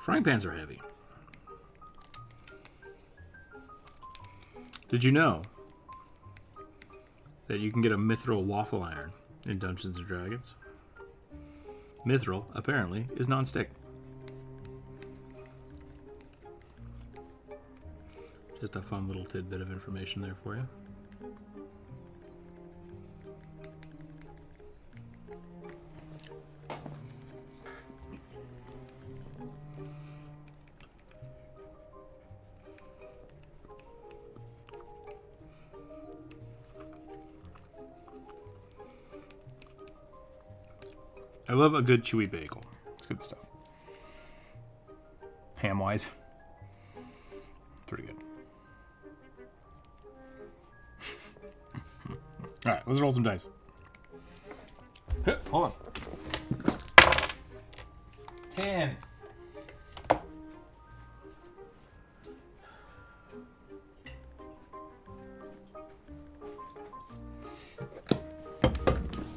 Frying pans are heavy. Did you know that you can get a mithril waffle iron in Dungeons & Dragons? Mithril, apparently, is non-stick. Just a fun little tidbit of information there for you. I love a good chewy bagel. It's good stuff. Ham-wise. Pretty good. Alright, let's roll some dice. Hold on. 10. I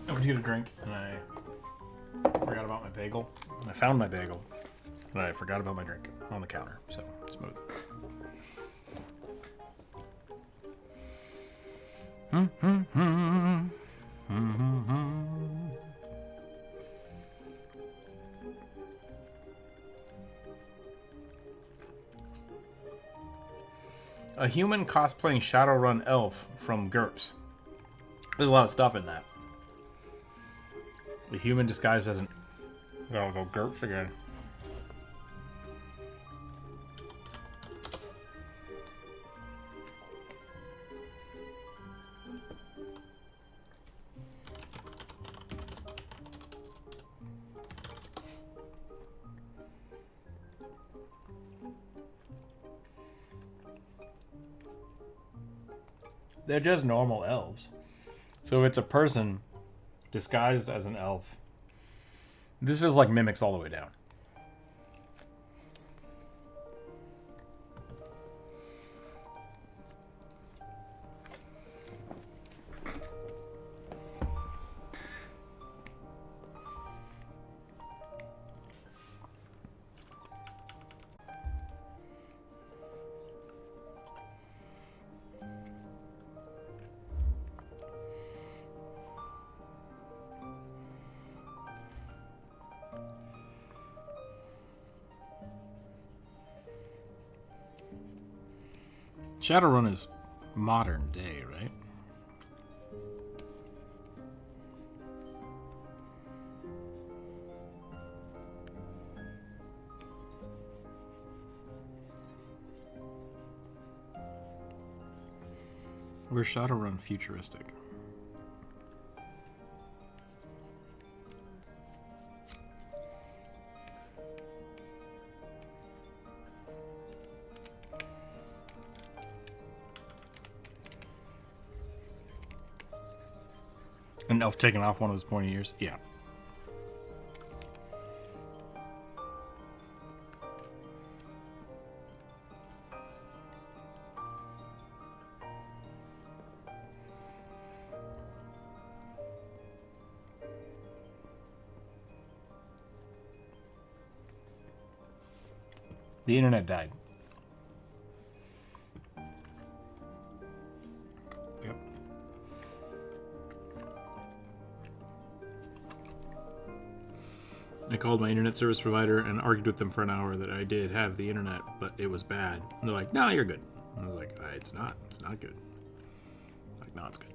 went to get a drink and I forgot about my bagel. I found my bagel and I forgot about my drink on the counter. So smooth. A human cosplaying Shadowrun elf from GURPS. There's a lot of stuff in that. A human disguised as an... I'll go GURPS again. They're just normal elves. So it's a person disguised as an elf. This feels like mimics all the way down. Shadowrun is modern day, right? We're Shadowrun futuristic. An elf taking off one of his pointy ears? Yeah. The internet died. Yep. I called my internet service provider and argued with them for an hour that I did have the internet, but it was bad. And they're like, "No, you're good." And I was like, "It's not. It's not good." Like, no, it's good.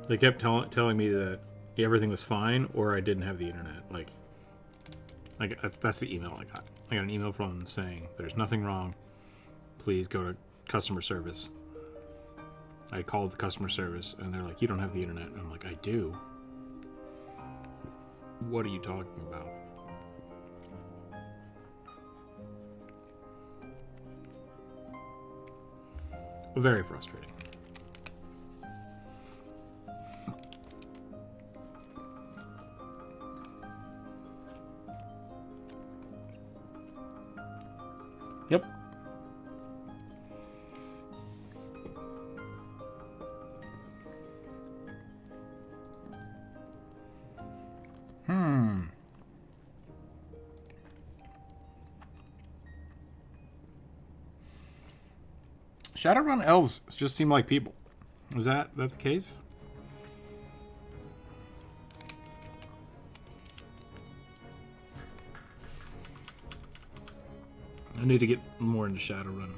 They kept telling me that everything was fine, or I didn't have the internet. Like that's the email I got. I got an email from them saying, "There's nothing wrong. Please go to customer service." I called the customer service, and they're like, "You don't have the internet." And I'm like, "I do." What are you talking about? Very frustrating. Yep. Shadowrun elves just seem like people. Is that the case? I need to get more into Shadowrun.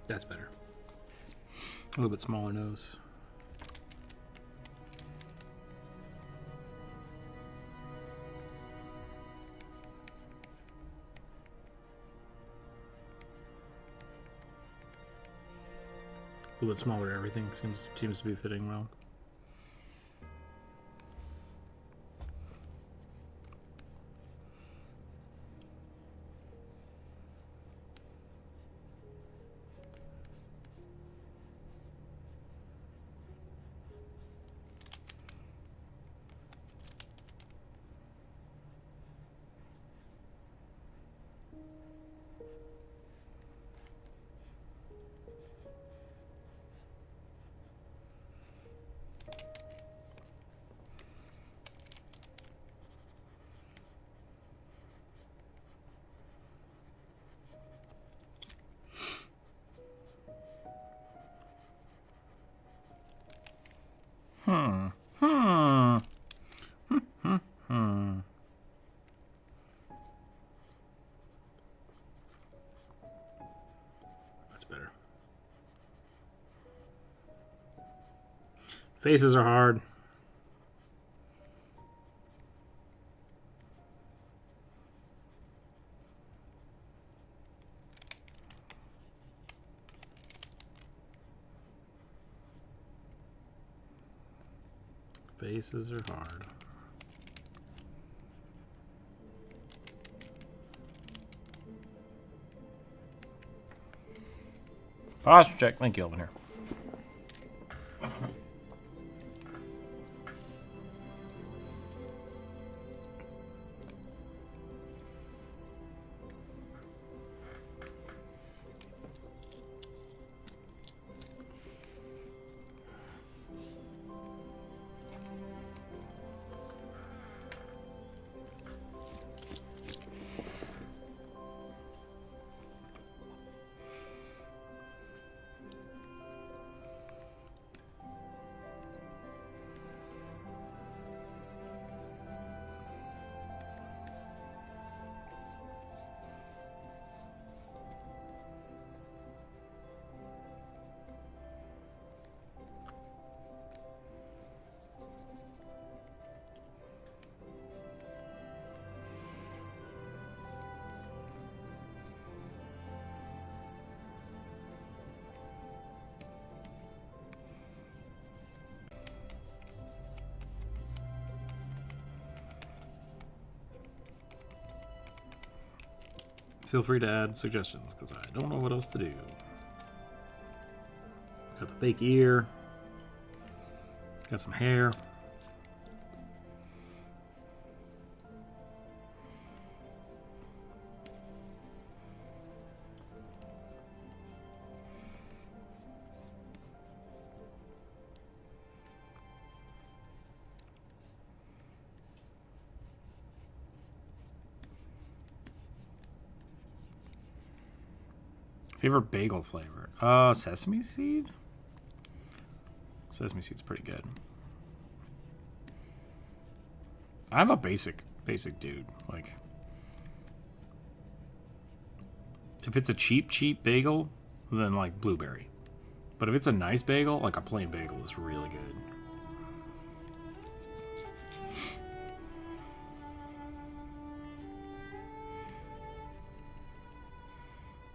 That's better. A little bit smaller nose. A little bit smaller everything seems to be fitting well. That's better. Faces are hard. Faces are hard. Posture check. Thank you, Elvin here. Feel free to add suggestions, because I don't know what else to do. Got the fake ear. Got some hair. Favorite bagel flavor? Sesame seed? Sesame seed's pretty good. I'm a basic dude. Like, if it's a cheap bagel, then like blueberry. But if it's a nice bagel, like a plain bagel is really good.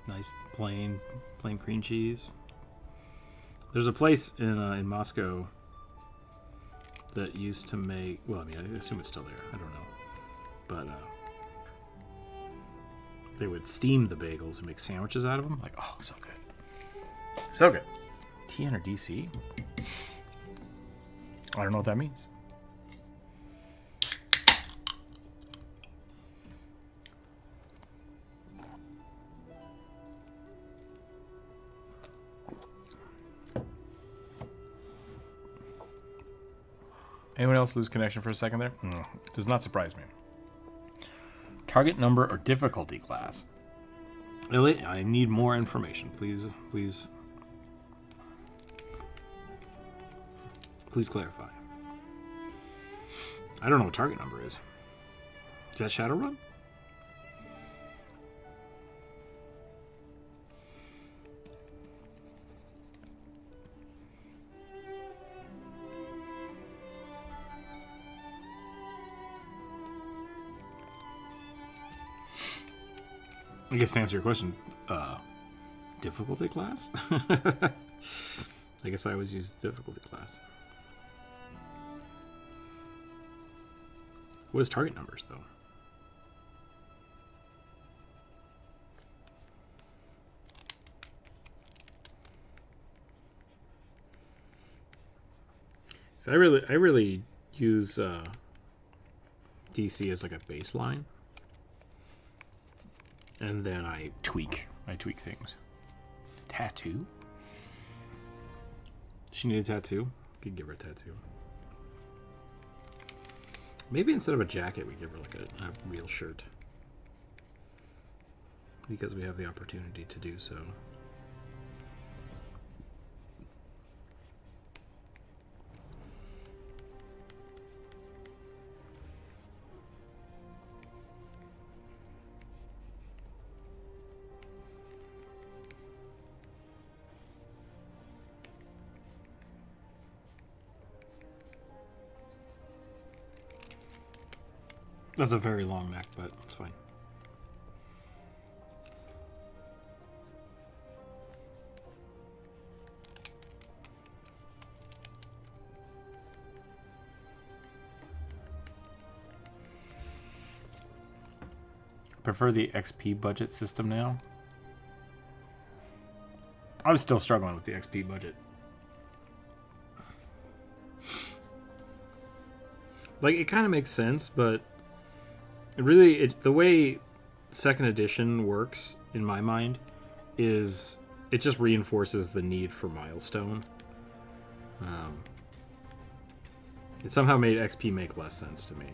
Nice plain cream cheese. There's a place in Moscow that used to make. Well, I mean, I assume it's still there. I don't know, but they would steam the bagels and make sandwiches out of them. Like, oh, so good, so good. TN or DC? I don't know what that means. Anyone else lose connection for a second there? Does not surprise me. Target number or difficulty class? Elliot, I need more information. Please clarify. I don't know what target number is. Is that Shadowrun? I guess to answer your question, difficulty class? I guess I always use difficulty class. What is target numbers, though? So I really use DC as like a baseline. And then I tweak things. Tattoo? She need a tattoo? Could give her a tattoo. Maybe instead of a jacket, we give her like a real shirt. Because we have the opportunity to do so. That's a very long neck, but it's fine. Prefer the XP budget system now? I'm still struggling with the XP budget. Like, it kind of makes sense, but the way second edition works in my mind is it just reinforces the need for milestone. It somehow made XP make less sense to me.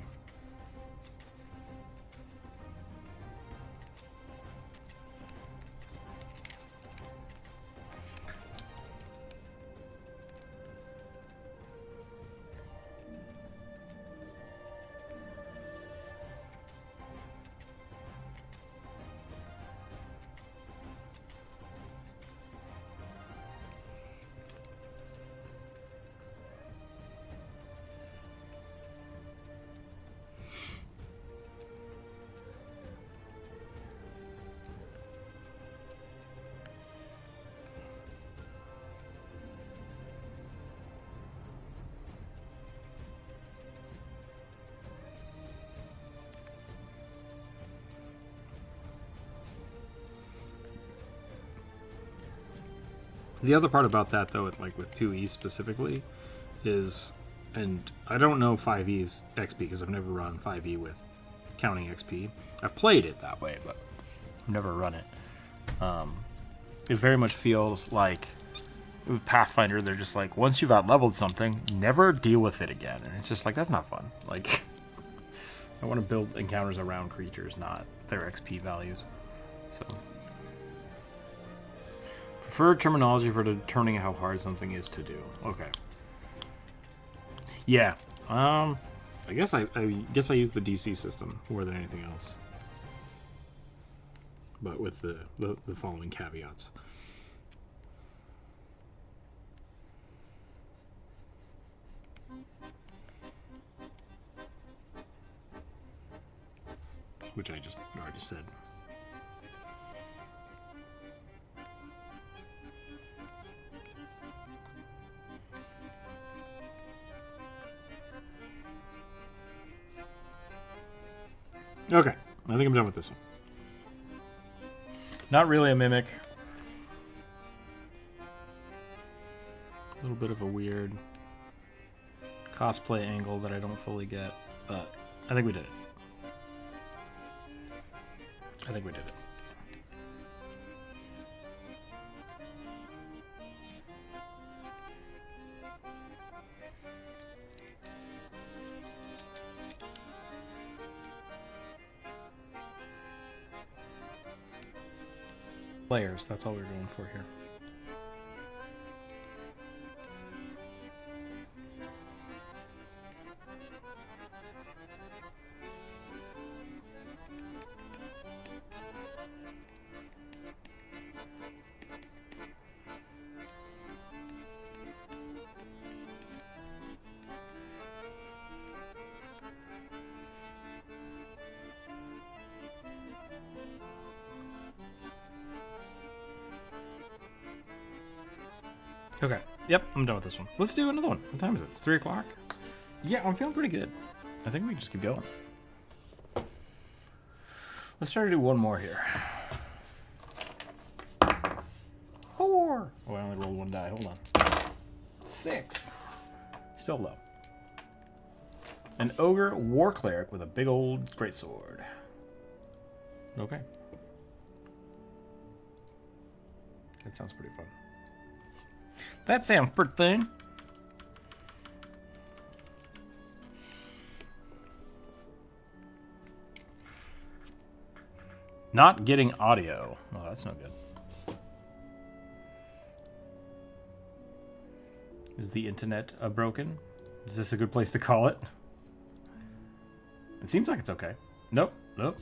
The other part about that, though, like with 2E specifically, is, and I don't know 5E's XP because I've never run 5E with counting XP. I've played it that way, but I've never run it. It very much feels like with Pathfinder, they're just like, once you've out-leveled something, never deal with it again. And it's just like, that's not fun. Like, I want to build encounters around creatures, not their XP values. So, preferred terminology for determining how hard something is to do. Okay. Yeah. I guess I use the DC system more than anything else. But with the following caveats. Which I just already said. Okay, I think I'm done with this one. Not really a mimic. A little bit of a weird Cosplay angle that I don't fully get, but I think we did it. I think we did it. Layers, that's all we're going for here. Okay. Yep, I'm done with this one. Let's do another one. What time is it? It's 3 o'clock? Yeah, I'm feeling pretty good. I think we can just keep going. Let's try to do one more here. 4. Oh, I only rolled 1 die. Hold on. 6. Still low. An ogre war cleric with a big old greatsword. Okay. That sounds pretty fun. That sounds pretty fun. Not getting audio. Oh, that's no good. Is the internet broken? Is this a good place to call it? It seems like it's okay. Nope. Nope.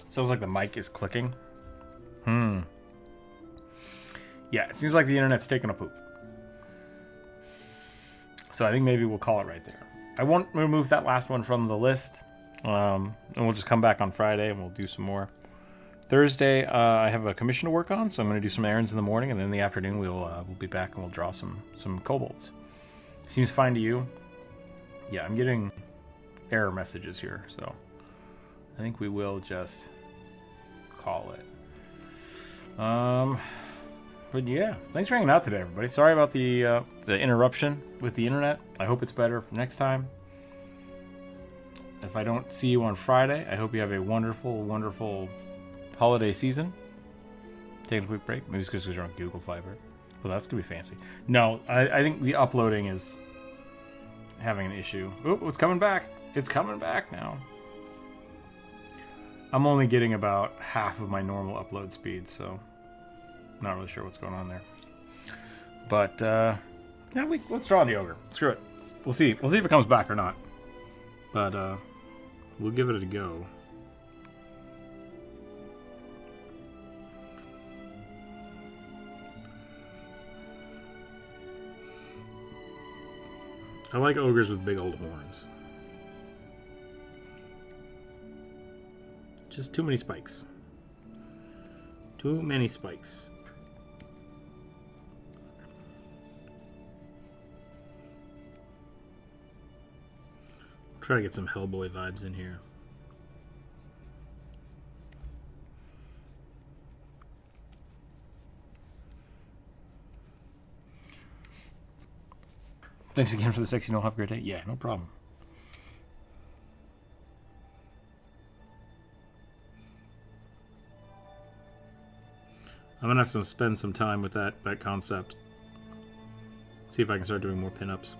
Sounds like the mic is clicking. Yeah, it seems like the internet's taking a poop. So I think maybe we'll call it right there. I won't remove that last one from the list. And we'll just come back on Friday and we'll do some more. Thursday, I have a commission to work on, so I'm going to do some errands in the morning, and then in the afternoon we'll be back and we'll draw some kobolds. Seems fine to you? Yeah, I'm getting error messages here, so I think we will just call it. But yeah, thanks for hanging out today, everybody. Sorry about the interruption with the internet. I hope it's better for next time. If I don't see you on Friday, I hope you have a wonderful, wonderful holiday season. Take a quick break. Maybe it's because you're on Google Fiber. Well, that's gonna be fancy. No, I think the uploading is having an issue. Oh, it's coming back. It's coming back now. I'm only getting about half of my normal upload speed, so I'm not really sure what's going on there. But yeah, let's draw the ogre. Screw it. We'll see. We'll see if it comes back or not. But we'll give it a go. I like ogres with big old horns. Just too many spikes. Too many spikes. Try to get some Hellboy vibes in here. Thanks again for the sexy no upgrade day. Yeah, no problem. I'm gonna have to spend some time with that concept. See if I can start doing more pinups.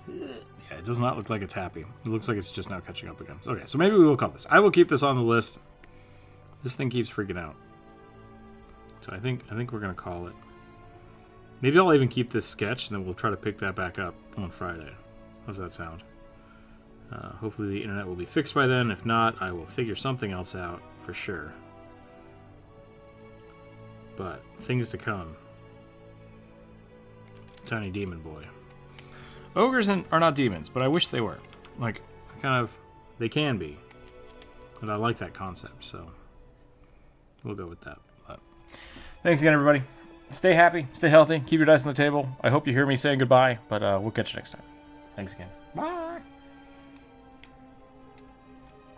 Yeah, it does not look like it's happy. It looks like it's just now catching up again. Okay, so maybe we will call this. I will keep this on the list. This thing keeps freaking out. So I think we're gonna call it. Maybe I'll even keep this sketch, and then we'll try to pick that back up on Friday. How's that sound? Hopefully the internet will be fixed by then. If not, I will figure something else out for sure. But things to come. Tiny demon boy. Ogres are not demons, but I wish they were. Like, kind of, they can be. But I like that concept, so we'll go with that. But Thanks again, everybody. Stay happy, stay healthy, keep your dice on the table. I hope you hear me saying goodbye, but we'll catch you next time. Thanks again. Bye.